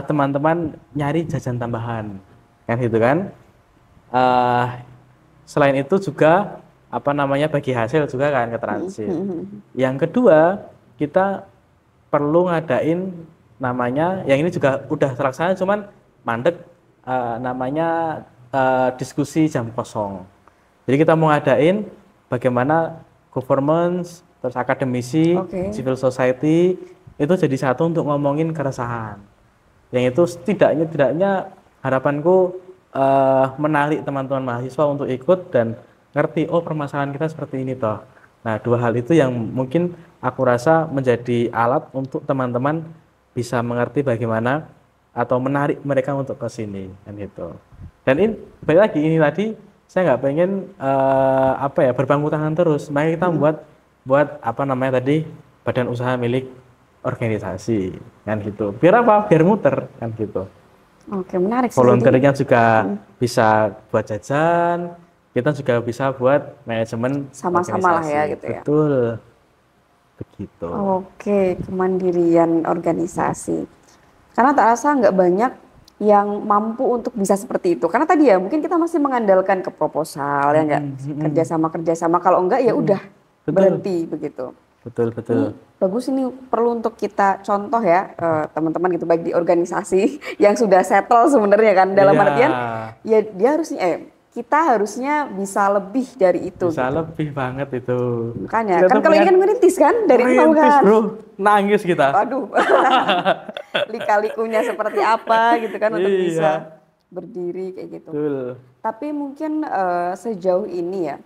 teman-teman nyari jajan tambahan, kan gitu kan. Eh, Selain itu juga apa namanya bagi hasil juga kan ke transit. Yang kedua, kita perlu ngadain namanya, yang ini juga udah terlaksana cuman mandek, namanya diskusi jam kosong. Jadi kita mau ngadain bagaimana government, terus akademisi, Oke. civil society itu jadi satu untuk ngomongin keresahan. Yang itu setidaknya harapanku menarik teman-teman mahasiswa untuk ikut dan ngerti, oh permasalahan kita seperti ini toh. Nah, dua hal itu yang mungkin aku rasa menjadi alat untuk teman-teman bisa mengerti bagaimana atau menarik mereka untuk ke sini kan gitu. Dan ini balik lagi, ini tadi saya nggak pengen apa ya berpangku tangan terus. Makanya kita buat apa namanya tadi badan usaha milik organisasi kan gitu. Biar apa? Biar muter kan gitu. Oke, menarik sih. Volunteernya juga bisa buat jajan, kita juga bisa buat manajemen Sama-sama lah organisasi. ya gitu ya. Betul, begitu. Oke, kemandirian organisasi. Karena tak rasa nggak banyak yang mampu untuk bisa seperti itu. Karena tadi ya mungkin kita masih mengandalkan ke proposal ya nggak, kerjasama. Kalau enggak ya udah Betul. berhenti begitu. Betul. Bagus, ini perlu untuk kita contoh ya teman-teman gitu, baik di organisasi yang sudah settle sebenarnya kan, dalam Iya. artian ya dia harusnya kita harusnya bisa lebih dari itu Bisa gitu. lebih banget itu. Makanya Kita kan tuh kalau ini punya kan merintis kan dari nol rintis, kan. bro, nangis kita. Aduh. Lika-likunya seperti apa gitu kan untuk Iya. bisa berdiri kayak gitu. Betul. Tapi mungkin sejauh ini ya,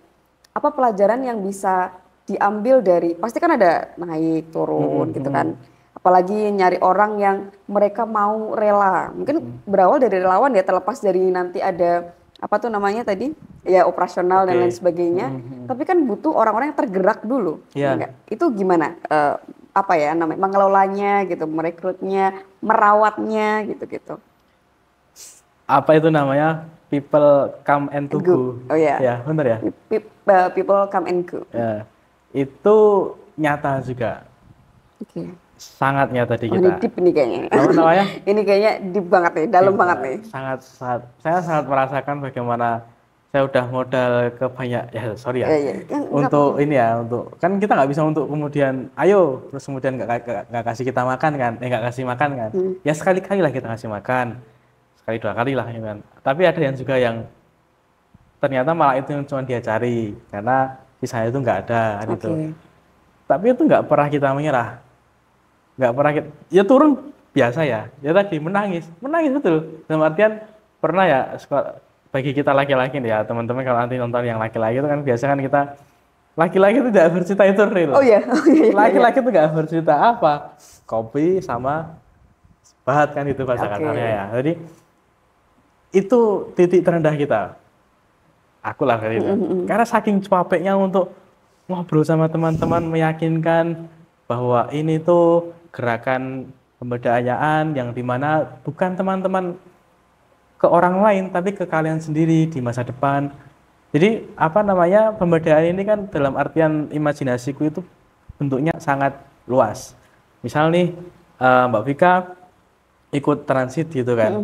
apa pelajaran yang bisa diambil dari, pasti kan ada naik turun gitu kan. Apalagi nyari orang yang mereka mau rela. Mungkin berawal dari relawan ya, terlepas dari nanti ada apa tuh namanya tadi? Ya operasional dan Oke. lain sebagainya. Tapi kan butuh orang-orang yang tergerak dulu. Iya. Ya nggak? Itu gimana? Apa ya namanya? Mengelolanya gitu, merekrutnya, merawatnya gitu-gitu. Apa itu namanya? People come and to Go. go. Oh ya. Ya, benar ya? People come and go. Ya. Itu nyata juga. Oke. Sangat nyata di Oh, ini kita. deep nih kayaknya. Apa namanya? Ini kayaknya deep banget nih, dalam banget nih. Saya sangat merasakan bagaimana saya udah modal ke banyak, ya sorry ya, Iya. untuk ini ya, untuk kan kita nggak bisa untuk kemudian ayo terus kemudian nggak kasih kita makan kan, nggak kasih makan kan, ya sekali-kali lah kita kasih makan, sekali dua kali lah ya kan. Tapi ada yang juga yang ternyata malah itu yang cuma dia cari karena sisanya itu nggak ada gitu. Oke. Tapi itu nggak pernah kita menyerah. Nggak pernah kita, ya turun biasa ya tadi menangis betul, dalam artian pernah ya, bagi kita laki-laki nih ya teman-teman, kalau nanti nonton yang laki-laki itu kan biasa kan kita laki-laki itu tidak bercerita itu real. Oh iya. Laki-laki itu nggak bercerita apa, kopi sama bahat kan itu bahasa Oke. kasarnya ya. Jadi itu titik terendah kita, aku lah kayak gitu. Karena saking capeknya untuk ngobrol sama teman-teman, meyakinkan bahwa ini tuh gerakan pemberdayaan yang dimana bukan teman-teman ke orang lain tapi ke kalian sendiri di masa depan. Jadi apa namanya, pemberdayaan ini kan dalam artian imajinasiku itu bentuknya sangat luas. Misal nih Mbak Vika ikut transit gitu kan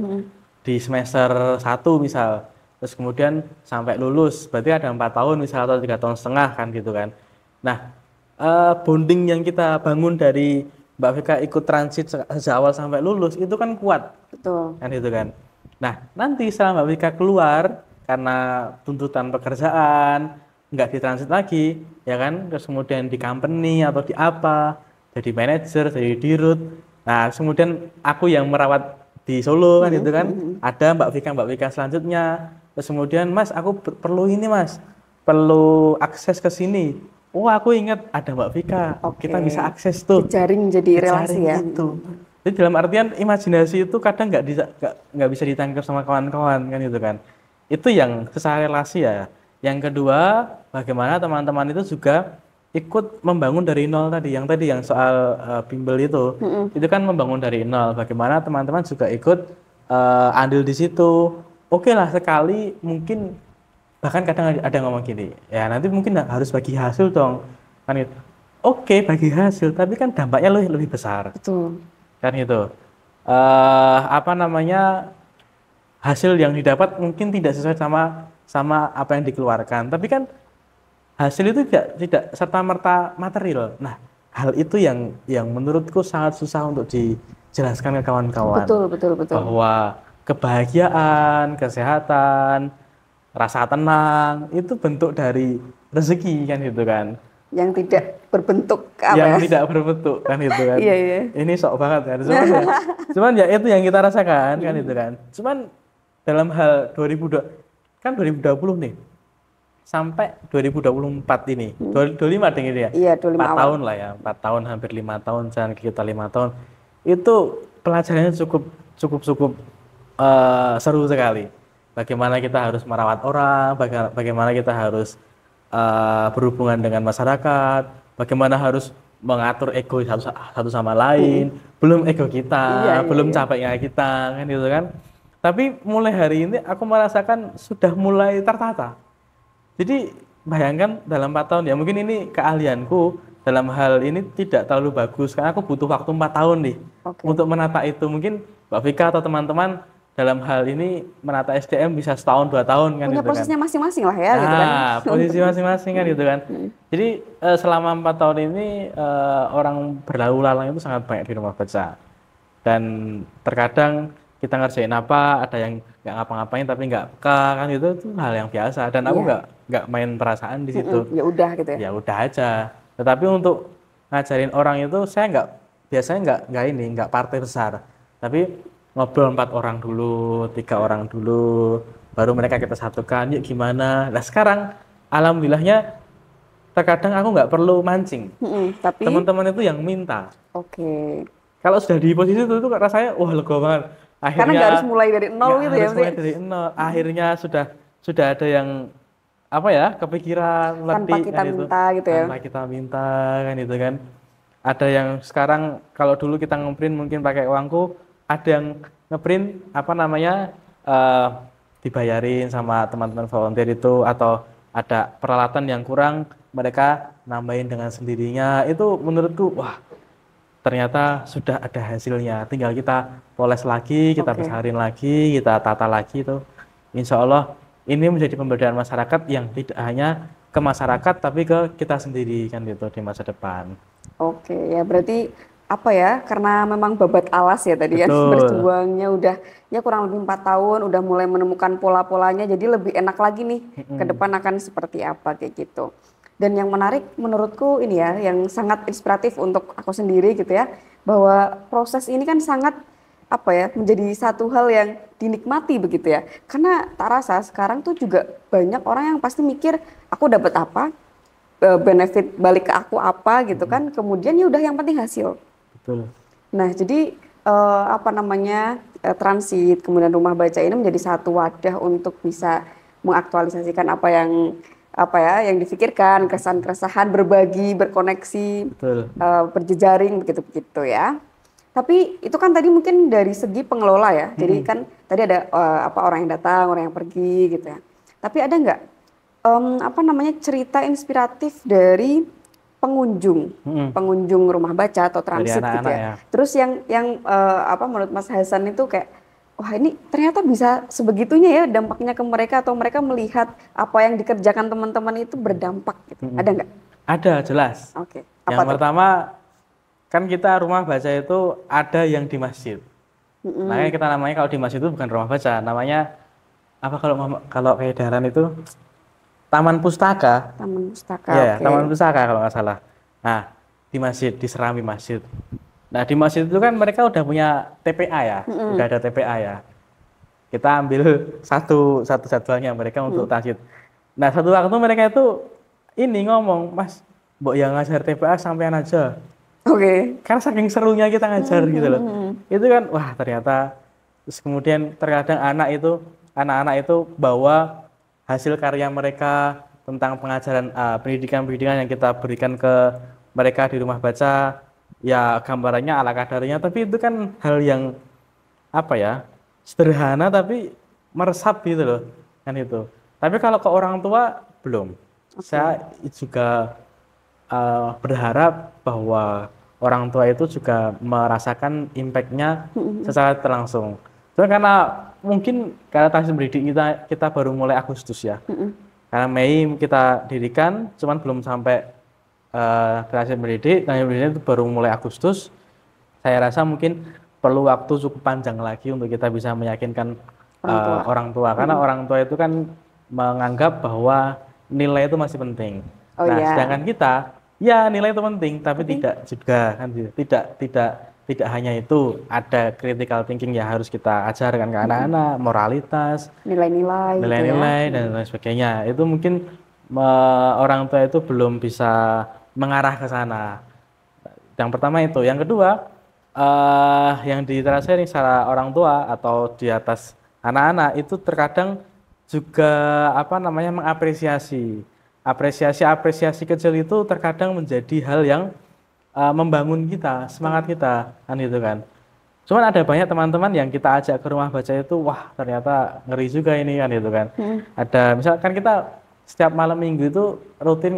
di semester 1 misal, terus kemudian sampai lulus berarti ada 4 tahun misal atau 3,5 tahun kan gitu kan. Nah bonding yang kita bangun dari Mbak Vika ikut transit sejak awal sampai lulus itu kan kuat. Betul. Kan itu kan. Nah, nanti setelah Mbak Vika keluar karena tuntutan pekerjaan, nggak di transit lagi, ya kan, terus kemudian di company atau di apa, jadi manajer, jadi dirut. Nah, kemudian aku yang merawat di Solo kan itu kan, ada Mbak Vika selanjutnya. Terus kemudian, Mas, aku perlu ini, Mas, perlu akses ke sini. Oh, aku ingat ada Mbak Vika, Oke. kita bisa akses tuh. Jejaring jadi relasi ya. Itu. Jadi dalam artian imajinasi itu kadang nggak bisa ditangkap sama kawan-kawan kan itu kan. Itu yang secara relasi ya. Yang kedua, bagaimana teman-teman itu juga ikut membangun dari nol tadi. Yang tadi yang soal bimbel itu kan membangun dari nol. Bagaimana teman-teman juga ikut andil di situ. Oke lah, sekali mungkin bahkan kadang ada yang ngomong gini, ya nanti mungkin harus bagi hasil dong. Kan itu. Oke, bagi hasil, tapi kan dampaknya lebih besar. Betul. Kan gitu. apa namanya, hasil yang didapat mungkin tidak sesuai sama sama apa yang dikeluarkan. Tapi kan hasil itu tidak serta merta material. Nah, hal itu yang menurutku sangat susah untuk dijelaskan ke kawan-kawan, Betul, betul, betul. bahwa kebahagiaan, kesehatan, rasa tenang itu bentuk dari rezeki kan gitu kan, Yang tidak berbentuk apa yang ya? tidak berbentuk kan gitu kan. Iya, iya. Ini sok banget kan. Cuman ya itu yang kita rasakan kan itu kan. Cuman dalam hal 2020 kan 2020 nih sampai 2024 ini, 2025 ding ini ya. Iya, 25 4 awal. tahun lah ya, 4 tahun, hampir 5 tahun, jangan kita 5 tahun. Itu pelajarannya cukup cukup cukup seru sekali. Bagaimana kita harus merawat orang, bagaimana kita harus berhubungan dengan masyarakat, bagaimana harus mengatur ego satu sama lain, belum ego kita, Iya, belum iya. capeknya kita, kan gitu kan. Tapi mulai hari ini aku merasakan sudah mulai tertata. Jadi bayangkan dalam 4 tahun, ya mungkin ini keahlianku dalam hal ini tidak terlalu bagus, karena aku butuh waktu 4 tahun nih Oke. untuk menata itu. Mungkin Mbak Vika atau teman-teman dalam hal ini menata SDM bisa setahun 2 tahun kan Punya gitu kan. prosesnya masing-masing lah ya, gitu kan. Nah, posisi masing-masing kan gitu kan. Jadi selama 4 tahun ini orang berlalu lalang itu sangat banyak di rumah baca. Dan terkadang kita ngerjain apa, ada yang nggak ngapa-ngapain tapi nggak peka kan, itu hal yang biasa. Dan aku Iya. nggak main perasaan di situ. Ya udah gitu ya. Ya udah aja. Tetapi untuk ngajarin orang itu saya biasanya nggak partai besar. Tapi ngobrol 4 orang dulu, 3 orang dulu, baru mereka kita satukan. Yuk gimana? Nah sekarang alhamdulillahnya terkadang aku nggak perlu mancing. Tapi Teman-teman itu yang minta. oke. Kalau sudah di posisi itu tuh rasanya wah lega banget. Karena nggak harus mulai dari nol nggak gitu ya. harus mulai maksudnya. dari nol. Akhirnya sudah ada yang apa ya, kepikiran Tanpa letih kita kan itu. minta gitu ya. Tanpa kita minta kan itu kan. Ada yang sekarang kalau dulu kita ngeprint mungkin pakai uangku, ada yang ngeprint apa namanya dibayarin sama teman-teman volunteer itu, atau ada peralatan yang kurang mereka nambahin dengan sendirinya. Itu menurutku wah, ternyata sudah ada hasilnya, tinggal kita poles lagi, kita Oke. besarin lagi, kita tata lagi itu. Insya Allah ini menjadi pemberdayaan masyarakat yang tidak hanya ke masyarakat tapi ke kita sendiri kan gitu di masa depan. Oke, ya berarti apa ya? Karena memang babat alas ya tadi kan Betul. berjuangnya udah ya kurang lebih 4 tahun, udah mulai menemukan pola-polanya, jadi lebih enak lagi nih ke depan akan seperti apa kayak gitu. Dan yang menarik menurutku ini ya, yang sangat inspiratif untuk aku sendiri gitu ya, bahwa proses ini kan sangat apa ya, menjadi satu hal yang dinikmati begitu ya. Karena tak rasa sekarang tuh juga banyak orang yang pasti mikir aku dapat apa, benefit balik ke aku apa gitu kan, kemudian ya udah yang penting hasil. Betul. Nah, jadi apa namanya, transit kemudian rumah baca ini menjadi satu wadah untuk bisa mengaktualisasikan apa ya yang difikirkan, keresahan-keresahan, berbagi, berkoneksi, Betul. berjejaring begitu-begitu ya. Tapi itu kan tadi mungkin dari segi pengelola ya. Jadi kan tadi ada apa orang yang datang, orang yang pergi gitu ya. Tapi ada nggak apa namanya cerita inspiratif dari pengunjung, pengunjung rumah baca atau transit gitu anak-anak ya. ya. Terus yang apa menurut Mas Hasan itu kayak wah ini ternyata bisa sebegitunya ya dampaknya ke mereka, atau mereka melihat apa yang dikerjakan teman-teman itu berdampak gitu. Ada nggak? Ada, jelas. Oke. Yang Apa tuh? pertama kan kita rumah baca itu ada yang di masjid. Makanya kita namanya kalau di masjid itu bukan rumah baca, namanya apa kalau kayak daerah itu taman pustaka. Taman pustaka. Iya, Oke. taman pustaka kalau nggak salah. Nah, di masjid, di Serambi Masjid. Nah, di masjid itu kan mereka udah punya TPA ya, udah ada TPA ya. Kita ambil satu jadwalnya mereka untuk transit. Nah, satu waktu mereka itu ini ngomong, Mas, mbok yang ngajar TPA sampean aja. Oke. Karena saking serunya kita ngajar gitu loh. Itu kan, wah ternyata. Terus kemudian terkadang anak-anak itu bawa hasil karya mereka tentang pengajaran, pendidikan-pendidikan yang kita berikan ke mereka di rumah baca, ya gambarannya ala kadarnya, tapi itu kan hal yang apa ya, sederhana tapi meresap gitu loh, kan itu. Tapi kalau ke orang tua belum. Saya juga berharap bahwa orang tua itu juga merasakan impact-nya secara langsung. Cuma karena mungkin karena transisi pendidik kita baru mulai Agustus ya. Karena Mei kita dirikan, cuman belum sampai transisi pendidik itu baru mulai Agustus. Saya rasa mungkin perlu waktu cukup panjang lagi untuk kita bisa meyakinkan orang tua. Karena orang tua itu kan menganggap bahwa nilai itu masih penting. Sedangkan kita, ya nilai itu penting, tapi tidak juga kan, tidak hanya itu, ada critical thinking yang harus kita ajarkan ke anak-anak, moralitas, nilai-nilai dan lain sebagainya. Itu mungkin orang tua itu belum bisa mengarah ke sana. Yang pertama itu, yang kedua yang diterapkan secara orang tua atau di atas anak-anak itu terkadang juga mengapresiasi. Apresiasi kecil itu terkadang menjadi hal yang membangun kita, semangat kita, kan gitu kan. Cuman ada banyak teman-teman yang kita ajak ke rumah baca itu, wah ternyata ngeri juga ini kan gitu kan. Ada misalkan kita setiap malam minggu itu rutin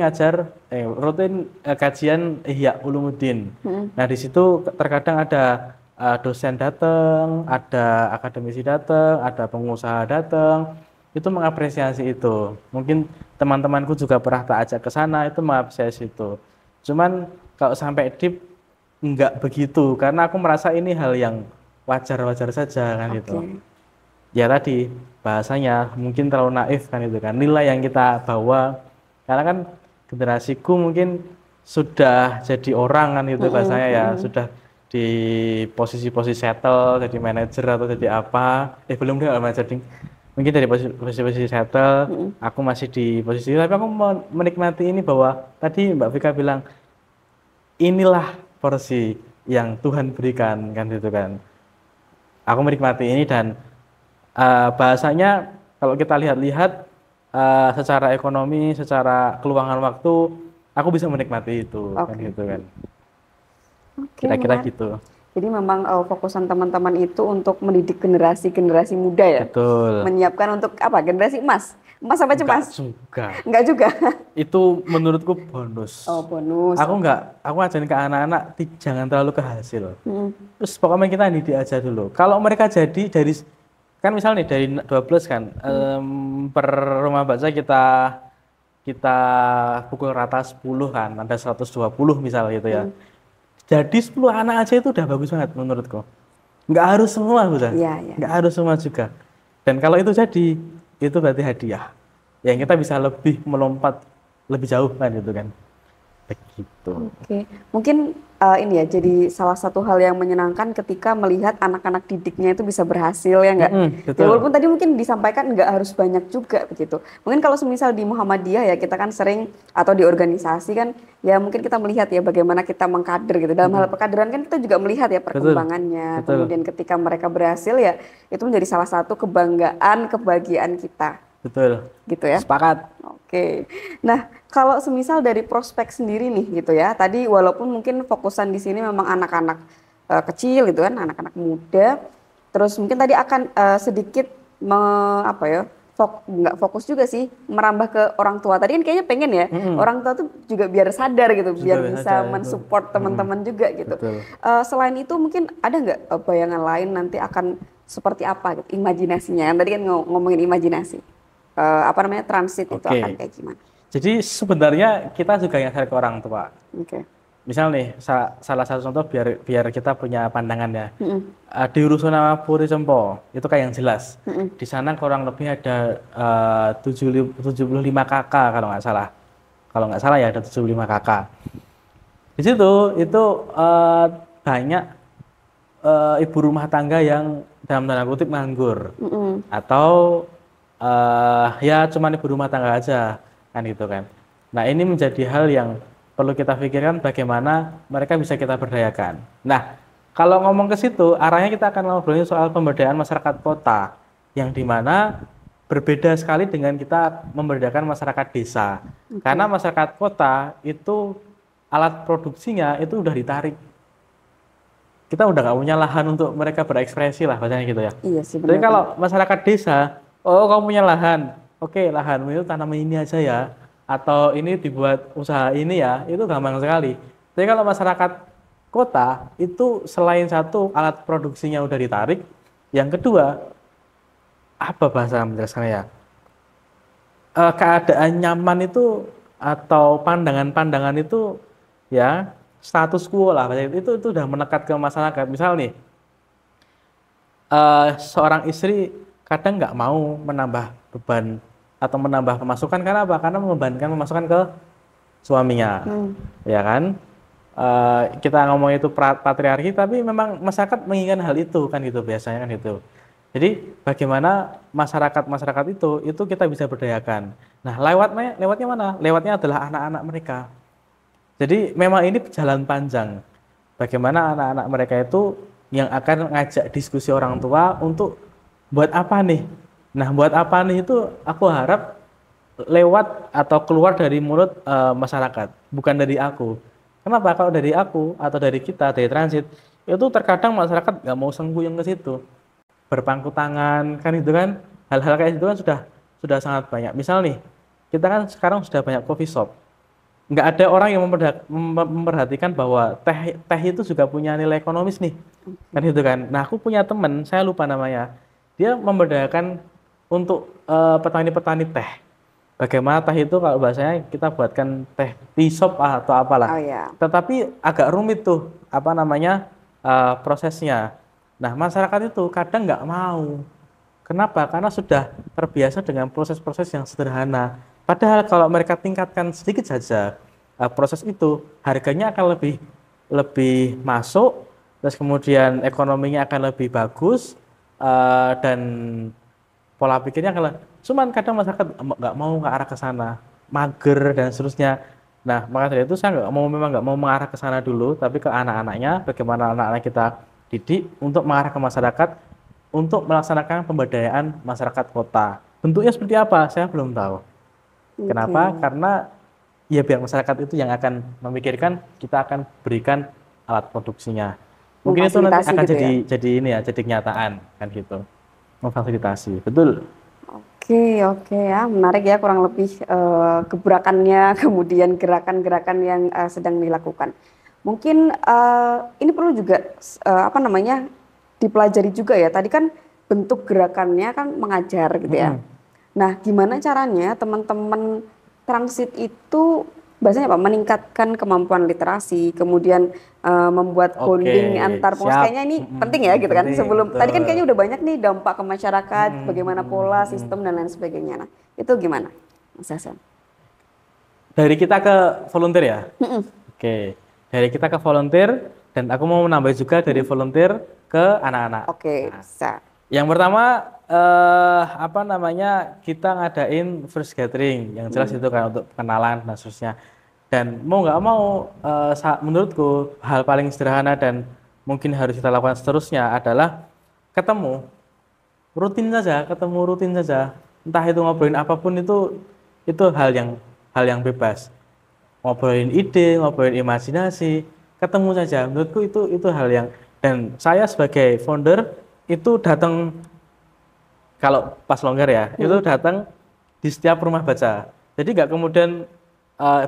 kajian Ihya Ulumuddin. Nah di situ terkadang ada dosen datang, ada akademisi datang, ada pengusaha datang, itu mengapresiasi itu. Mungkin teman-temanku juga pernah tak ajak ke sana, itu mengapresiasi itu. Cuman kalau sampai deep enggak begitu, karena aku merasa ini hal yang wajar-wajar saja kan gitu. Ya tadi bahasanya mungkin terlalu naif kan itu kan, nilai yang kita bawa, karena kan generasiku mungkin sudah jadi orang kan itu bahasanya ya, sudah di posisi-posisi settle, jadi manajer atau jadi apa, belum deh jadi mungkin dari posisi settle, aku masih di posisi, tapi aku menikmati ini bahwa tadi Mbak Vika bilang inilah porsi yang Tuhan berikan kan gitu kan. Aku menikmati ini dan bahasanya kalau kita lihat-lihat secara ekonomi, secara keluangan waktu, aku bisa menikmati itu kan gitu kan. Kira-kira gitu. Jadi memang fokusan teman-teman itu untuk mendidik generasi muda ya. Betul. Menyiapkan untuk apa? Generasi emas. Emas apa cemas? Enggak juga. Itu menurutku bonus. Oh, bonus. Aku ngajarin ke anak-anak jangan terlalu ke hasil. Terus pokoknya kita didik aja dulu. Kalau mereka jadi dari kan misalnya dari 12 kan per rumah baca kita pukul rata 10 kan, ada 120 misal gitu ya. Jadi 10 anak aja itu udah bagus banget menurutku. Nggak harus semua, Buza. Nggak harus semua juga. Dan kalau itu jadi, itu berarti hadiah. Yang kita bisa lebih melompat lebih jauh kan gitu kan. Begitu. Mungkin ini ya jadi salah satu hal yang menyenangkan ketika melihat anak-anak didiknya itu bisa berhasil ya nggak? Ya, walaupun tadi mungkin disampaikan nggak harus banyak juga begitu. Mungkin kalau semisal di Muhammadiyah ya kita kan sering atau di organisasi kan ya mungkin kita melihat ya bagaimana kita mengkader gitu. Dalam hal pekaderan kan kita juga melihat ya perkembangannya. Kemudian ketika mereka berhasil ya itu menjadi salah satu kebanggaan, kebahagiaan kita. Betul. Gitu ya. Sepakat. Nah, kalau semisal dari prospek sendiri nih gitu ya. Tadi walaupun mungkin fokusan di sini memang anak-anak kecil gitu kan, anak-anak muda. Terus mungkin tadi akan sedikit nggak fokus juga sih merambah ke orang tua. Tadi kan kayaknya pengen ya orang tua tuh juga biar sadar gitu, biar bisa mensupport teman-teman juga gitu. Selain itu mungkin ada nggak bayangan lain nanti akan seperti apa gitu, imajinasinya? Yang tadi kan ngomongin imajinasi. Transit itu akan kayak gimana? Jadi sebenarnya kita juga ngasih ke orang tua. Misal nih salah satu contoh biar kita punya pandangannya. Di Rusunawa Puri Cempo itu kayak yang jelas. Di sana kurang lebih ada 75 kakak kalau nggak salah. Kalau nggak salah ya ada 75 kakak. Di situ itu banyak ibu rumah tangga yang dalam tanda kutip nganggur atau ya cuman ibu rumah tangga aja kan gitu kan. Nah ini menjadi hal yang perlu kita pikirkan bagaimana mereka bisa kita berdayakan. Nah kalau ngomong ke situ arahnya kita akan ngobrolin soal pemberdayaan masyarakat kota yang dimana berbeda sekali dengan kita memberdayakan masyarakat desa. Karena masyarakat kota itu alat produksinya itu udah ditarik. Kita udah gak punya lahan untuk mereka berekspresi lah bahasanya gitu ya. Iya sih. Jadi kalau masyarakat desa, oh kamu punya lahan, oke lahanmu itu tanam ini aja ya, atau ini dibuat usaha ini ya, itu gampang sekali. Tapi kalau masyarakat kota itu selain satu alat produksinya udah ditarik, yang kedua apa bahasa menjelaskannya ya? Keadaan nyaman itu atau pandangan-pandangan itu ya status quo lah, itu udah melekat ke masyarakat. Misal nih, seorang istri kadang nggak mau menambah beban atau menambah pemasukan karena apa? Karena membebankan pemasukan ke suaminya, ya kan? Kita ngomong itu patriarki, tapi memang masyarakat menginginkan hal itu kan gitu biasanya kan gitu. Jadi bagaimana masyarakat itu kita bisa berdayakan. Nah, lewatnya mana? Lewatnya adalah anak-anak mereka. Jadi memang ini jalan panjang. Bagaimana anak-anak mereka itu yang akan ngajak diskusi orang tua untuk buat apa nih? Nah, buat apa nih itu aku harap lewat atau keluar dari mulut masyarakat, bukan dari aku. Kenapa? Kalau dari aku atau dari kita, dari transit, itu terkadang masyarakat nggak mau sengguyung ke situ, berpangku tangan, kan itu kan, hal-hal kayak itu kan sudah sangat banyak. Misal nih, kita kan sekarang sudah banyak coffee shop, nggak ada orang yang memperhatikan bahwa teh itu juga punya nilai ekonomis nih, kan itu kan. Nah, aku punya teman, saya lupa namanya, dia memberdayakan untuk petani-petani teh. Bagaimana teh itu kalau bahasanya kita buatkan teh tea shop atau apalah. Oh ya. Tetapi agak rumit tuh apa namanya prosesnya. Nah, masyarakat itu kadang nggak mau. Kenapa? Karena sudah terbiasa dengan proses-proses yang sederhana. Padahal kalau mereka tingkatkan sedikit saja proses itu, harganya akan lebih masuk, terus kemudian ekonominya akan lebih bagus dan pola pikirnya akan. Cuman kadang masyarakat nggak mau ke arah ke sana, mager dan seterusnya. Nah, maka dari itu saya memang nggak mau mengarah ke sana dulu, tapi ke anak-anaknya, bagaimana anak-anak kita didik untuk mengarah ke masyarakat, untuk melaksanakan pemberdayaan masyarakat kota. Bentuknya seperti apa? Saya belum tahu. Kenapa? Karena ya biar masyarakat itu yang akan memikirkan, kita akan berikan alat produksinya. Mungkin itu nanti akan gitu jadi ini ya, jadi kenyataan kan gitu. Memfasilitasi, betul. Oke ya, menarik ya kurang lebih gebrakannya, kemudian gerakan-gerakan yang sedang dilakukan. Mungkin ini perlu juga dipelajari juga ya. Tadi kan bentuk gerakannya kan mengajar gitu ya. Nah, gimana caranya teman-teman transit itu bahasanya apa? Meningkatkan kemampuan literasi, kemudian membuat bonding antar pengurus. Kayaknya ini penting ya gitu kan. Sebelum tadi kan kayaknya udah banyak nih dampak ke masyarakat, bagaimana pola, sistem dan lain sebagainya. Nah, itu gimana, Mas Hasan? Dari kita ke volunteer ya. Oke, dari kita ke volunteer dan aku mau menambah juga dari volunteer ke anak-anak. Oke, bisa. Yang pertama kita ngadain first gathering yang jelas itu kan untuk kenalan dan seterusnya. Dan mau nggak mau menurutku hal paling sederhana dan mungkin harus kita lakukan seterusnya adalah ketemu rutin saja. Entah itu ngobrolin apapun itu hal yang bebas. Ngobrolin ide, ngobrolin imajinasi, ketemu saja. Menurutku itu hal yang, dan saya sebagai founder itu datang kalau pas longgar ya, itu datang di setiap rumah baca. Jadi nggak kemudian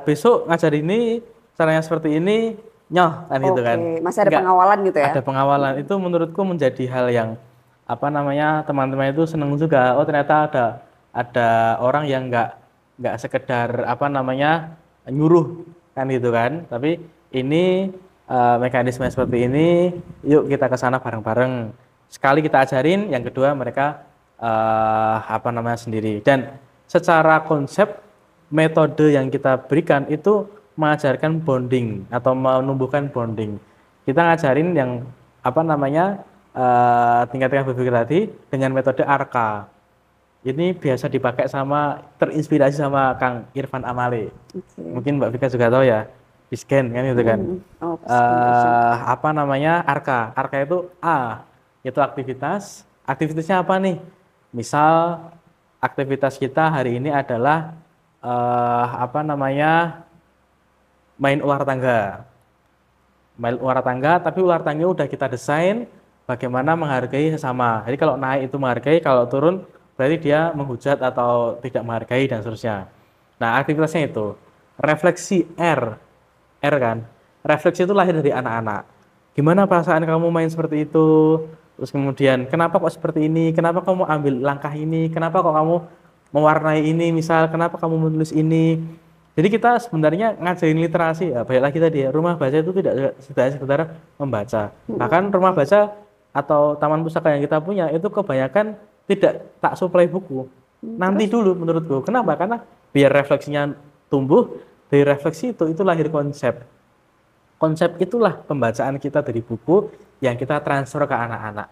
besok ngajar ini caranya seperti ini, kan gitu kan. Masih ada pengawalan gitu ya? Ada pengawalan, itu menurutku menjadi hal yang teman-teman itu senang juga. Oh, ternyata ada orang yang nggak sekedar nyuruh kan gitu kan. Tapi ini mekanisme seperti ini, yuk kita ke sana bareng-bareng. Sekali kita ajarin, yang kedua mereka sendiri. Dan secara konsep metode yang kita berikan itu mengajarkan bonding atau menumbuhkan bonding. Kita ngajarin yang tingkat-tingkat berpikir tadi dengan metode ARKA. Ini biasa dipakai terinspirasi sama Kang Irfan Amale. Mungkin Mbak Vika juga tahu ya, Bisken kan itu kan. ARKA. ARKA itu A, itu aktivitas. Aktivitasnya apa nih? Misal aktivitas kita hari ini adalah main ular tangga. Main ular tangga, tapi ular tangga udah kita desain bagaimana menghargai sesama. Jadi kalau naik itu menghargai, kalau turun berarti dia menghujat atau tidak menghargai dan seterusnya. Nah, aktivitasnya itu refleksi R kan. refleksi itu lahir dari anak-anak. Gimana perasaan kamu main seperti itu? Terus kemudian kenapa kok seperti ini? Kenapa kamu ambil langkah ini? Kenapa kok kamu mewarnai ini? Misal kenapa kamu menulis ini? Jadi kita sebenarnya ngajarin literasi ya, balik lagi tadi ya, rumah baca itu tidak sekedar membaca. Bahkan rumah baca atau taman pustaka yang kita punya itu kebanyakan tidak tak suplai buku. Nanti dulu menurutku. Kenapa? Karena biar refleksinya tumbuh, dari refleksi itu lahir konsep. Konsep itulah pembacaan kita dari buku yang kita transfer ke anak-anak.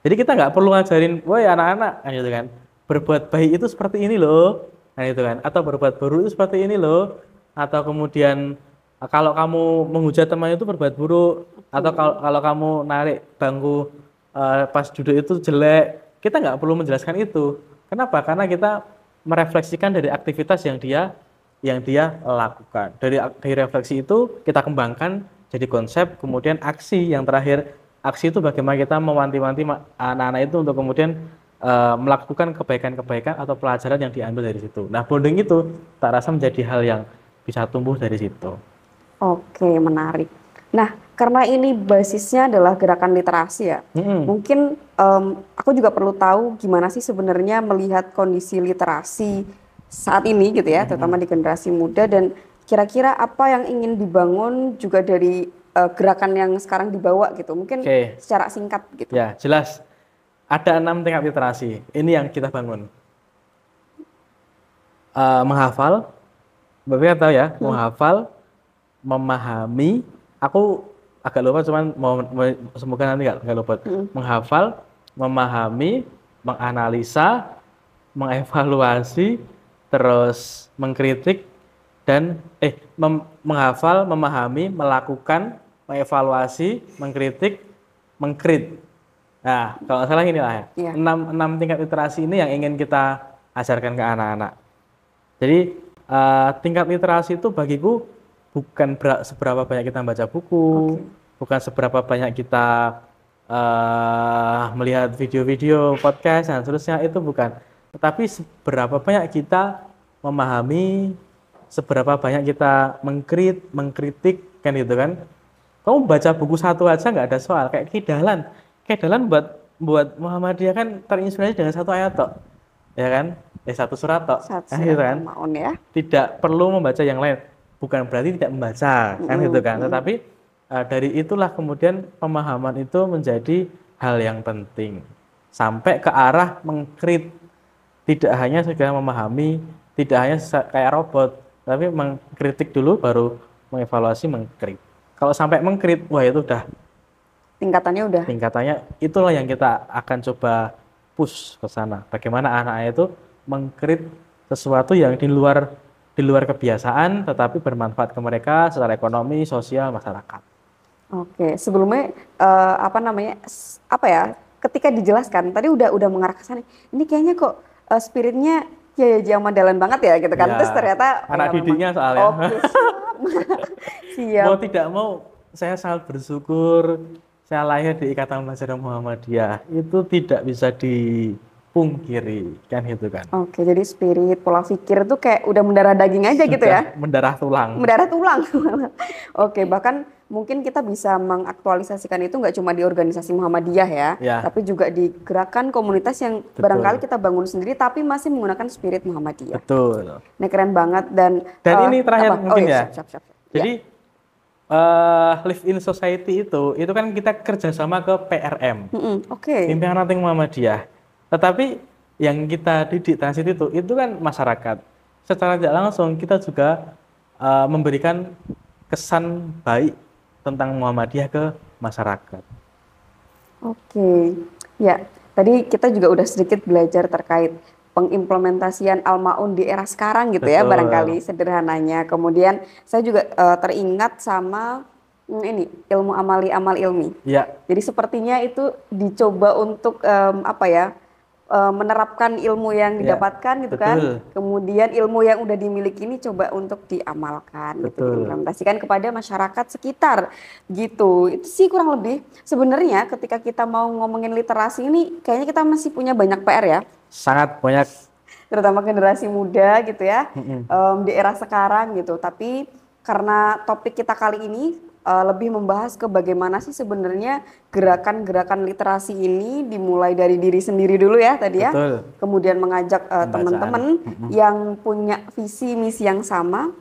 Jadi kita nggak perlu ngajarin, woi anak-anak, kan gitu kan, berbuat baik itu seperti ini loh, kan gitu kan, atau berbuat buruk itu seperti ini loh, atau kemudian kalau kamu menghujat teman itu berbuat buruk, atau kalau kamu narik bangku pas duduk itu jelek, kita nggak perlu menjelaskan itu. Kenapa? Karena kita merefleksikan dari aktivitas yang dia lakukan. Dari refleksi itu kita kembangkan jadi konsep, kemudian aksi yang terakhir. Aksi itu bagaimana kita mewanti-wanti anak-anak itu untuk kemudian melakukan kebaikan-kebaikan atau pelajaran yang diambil dari situ. Nah, bonding itu tak rasa menjadi hal yang bisa tumbuh dari situ. Oke, menarik. Nah, karena ini basisnya adalah gerakan literasi ya, mungkin aku juga perlu tahu gimana sih sebenarnya melihat kondisi literasi saat ini gitu ya, terutama di generasi muda, dan kira-kira apa yang ingin dibangun juga dari gerakan yang sekarang dibawa gitu, mungkin secara singkat gitu. Ya, jelas. Ada 6 tingkat literasi. Ini yang kita bangun. Menghafal, Bapak tahu ya, menghafal, memahami. Aku agak lupa, cuman semoga nanti nggak lupa. Menghafal, memahami, menganalisa, mengevaluasi, terus mengkritik, dan menghafal, memahami, melakukan, mengevaluasi, mengkritik, mengkrit. Nah, kalau nggak salah inilah ya. 6 tingkat literasi ini yang ingin kita ajarkan ke anak-anak. Jadi tingkat literasi itu bagiku bukan seberapa banyak kita baca buku, bukan seberapa banyak kita melihat video-video, podcast, dan seterusnya, itu bukan. Tetapi seberapa banyak kita memahami, seberapa banyak kita mengkritik, kan gitu kan. Kamu baca buku satu aja nggak ada soal, kayak Kedalan buat Muhammadiyah kan terinspirasi dengan satu ayat tok, ya kan? Satu surat tok, gitu kan? Ya. Tidak perlu membaca yang lain, bukan berarti tidak membaca, kan gitu kan? Tetapi dari itulah kemudian pemahaman itu menjadi hal yang penting, sampai ke arah mengkrit, tidak hanya sekedar memahami, tidak hanya kayak robot, tapi mengkritik dulu baru mengevaluasi, mengkrit. Kalau sampai mengkrit, wah itu udah tingkatannya itulah yang kita akan coba push ke sana. Bagaimana anak-anak itu mengkrit sesuatu yang di luar kebiasaan, tetapi bermanfaat ke mereka secara ekonomi, sosial, masyarakat. Oke, sebelumnya ketika dijelaskan tadi udah mengarah ke sana. Ini kayaknya kok spiritnya ya jaman banget ya gitu kan. Terus ternyata anak didiknya soalnya. Siap. Mau tidak mau, saya sangat bersyukur saya lahir di Ikatan Pelajar Muhammadiyah. Itu tidak bisa dipungkiri, kan gitu kan. Oke, jadi spirit, pola pikir itu kayak udah mendarah daging aja gitu ya. Mendarah tulang. Oke, bahkan mungkin kita bisa mengaktualisasikan itu nggak cuma di organisasi Muhammadiyah ya, tapi juga di gerakan komunitas yang barangkali kita bangun sendiri tapi masih menggunakan spirit Muhammadiyah. Betul. Ini keren banget dan ini terakhir mungkin ya. Siap. Jadi Live in Society itu kan kita kerjasama ke PRM, Pimpinan Ranting Muhammadiyah. Tetapi yang kita didik transit itu kan masyarakat. Secara tidak langsung kita juga memberikan kesan baik tentang Muhammadiyah ke masyarakat. Oke, ya tadi kita juga udah sedikit belajar terkait pengimplementasian Al-Ma'un di era sekarang gitu. Betul. Ya, barangkali sederhananya. Kemudian saya juga teringat sama ini ilmu amali, amal ilmi. Ya. Jadi sepertinya itu dicoba untuk menerapkan ilmu yang didapatkan gitu. Betul. Kan. Kemudian ilmu yang udah dimiliki ini coba untuk diamalkan, gitu, diimplementasikan kepada masyarakat sekitar gitu. Itu sih kurang lebih. Sebenarnya ketika kita mau ngomongin literasi ini kayaknya kita masih punya banyak PR ya. Sangat banyak, terutama generasi muda gitu ya, di era sekarang gitu. Tapi karena topik kita kali ini lebih membahas ke bagaimana sih sebenarnya gerakan-gerakan literasi ini dimulai dari diri sendiri dulu ya tadi ya. Betul. Kemudian mengajak Pembacaan. teman-teman yang punya visi misi yang sama,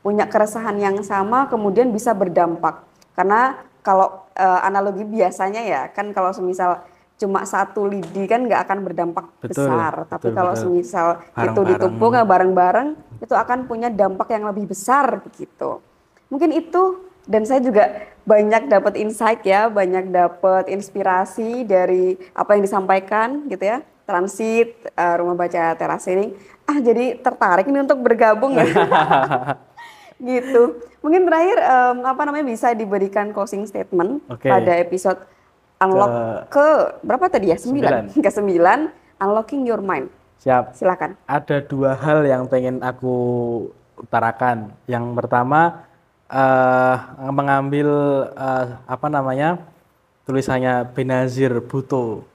punya keresahan yang sama, kemudian bisa berdampak. Karena kalau analogi biasanya ya kan kalau semisal cuma satu lidi kan nggak akan berdampak Betul, besar. Tapi betul, kalau betul. semisal itu Bareng-bareng. ditumpuk bareng-bareng itu akan punya dampak yang lebih besar begitu. Mungkin itu, dan saya juga banyak dapat insight ya, banyak dapat inspirasi dari apa yang disampaikan gitu ya. Transit, Rumah Baca Teras Sharing. Jadi tertarik nih untuk bergabung ya. Gitu. Mungkin terakhir bisa diberikan closing statement Oke. pada episode Unlock ke berapa tadi ya? 9. Ke 9, Unlocking Your Mind. Siap. Silakan. Ada 2 hal yang pengen aku utarakan. Yang pertama mengambil tulisannya Benazir Bhutto.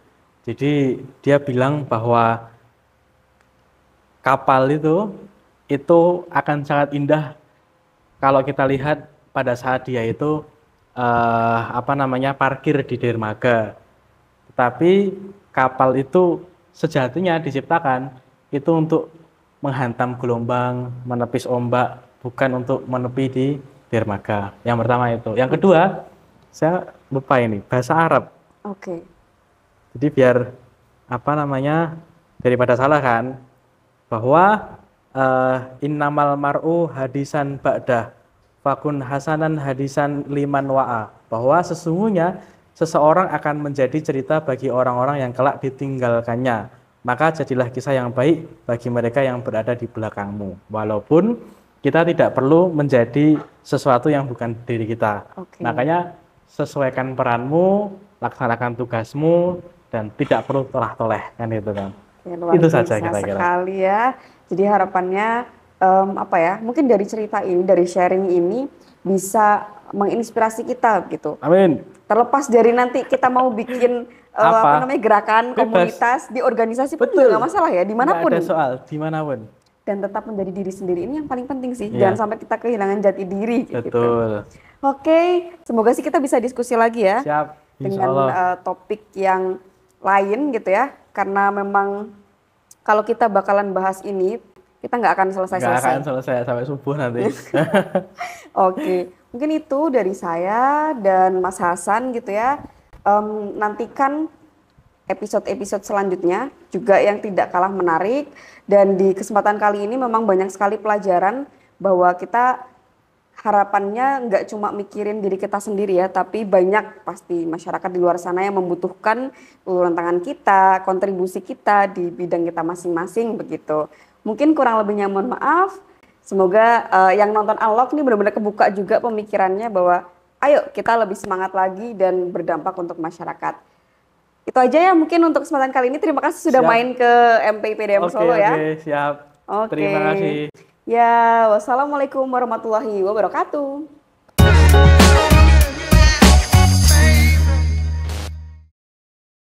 Jadi dia bilang bahwa kapal itu akan sangat indah kalau kita lihat pada saat dia itu parkir di dermaga. Tetapi kapal itu sejatinya diciptakan itu untuk menghantam gelombang, menepis ombak, bukan untuk menepi di dermaga. Yang pertama itu. Yang kedua, saya lupa ini bahasa Arab. Oke. Jadi biar daripada salah kan, bahwa innamal mar'u hadisan ba'dah fakun hasanan hadisan liman wa'a, bahwa sesungguhnya seseorang akan menjadi cerita bagi orang-orang yang kelak ditinggalkannya, maka jadilah kisah yang baik bagi mereka yang berada di belakangmu, walaupun kita tidak perlu menjadi sesuatu yang bukan diri kita. Makanya sesuaikan peranmu, laksanakan tugasmu, dan tidak perlu tolah-toleh kan itu kan. Itu saja kira-kira. Sekali ya. Jadi harapannya mungkin dari cerita ini, dari sharing ini bisa menginspirasi kita gitu. Amin. Terlepas dari nanti kita mau bikin gerakan komunitas di organisasi pun juga nggak masalah ya, dimanapun. Nggak ada soal, dimanapun. Dan tetap menjadi diri sendiri, ini yang paling penting sih. Jangan sampai kita kehilangan jati diri. Betul. Gitu. Oke, semoga sih kita bisa diskusi lagi ya. Siap. Dengan topik yang lain gitu ya. Karena memang kalau kita bakalan bahas ini, kita nggak akan selesai-selesai. Nggak akan selesai sampai subuh nanti. Oke, mungkin itu dari saya dan Mas Hasan gitu ya. Nantikan episode-episode selanjutnya juga yang tidak kalah menarik, dan di kesempatan kali ini memang banyak sekali pelajaran bahwa kita harapannya nggak cuma mikirin diri kita sendiri ya, tapi banyak pasti masyarakat di luar sana yang membutuhkan uluran tangan kita, kontribusi kita di bidang kita masing-masing begitu. Mungkin kurang lebihnya mohon maaf. Semoga yang nonton Unlock ini benar-benar kebuka juga pemikirannya bahwa ayo kita lebih semangat lagi dan berdampak untuk masyarakat. Itu aja ya mungkin untuk kesempatan kali ini. Terima kasih sudah main ke MPIPDM Solo ya. Oke, siap. Terima kasih. Ya, wassalamualaikum warahmatullahi wabarakatuh.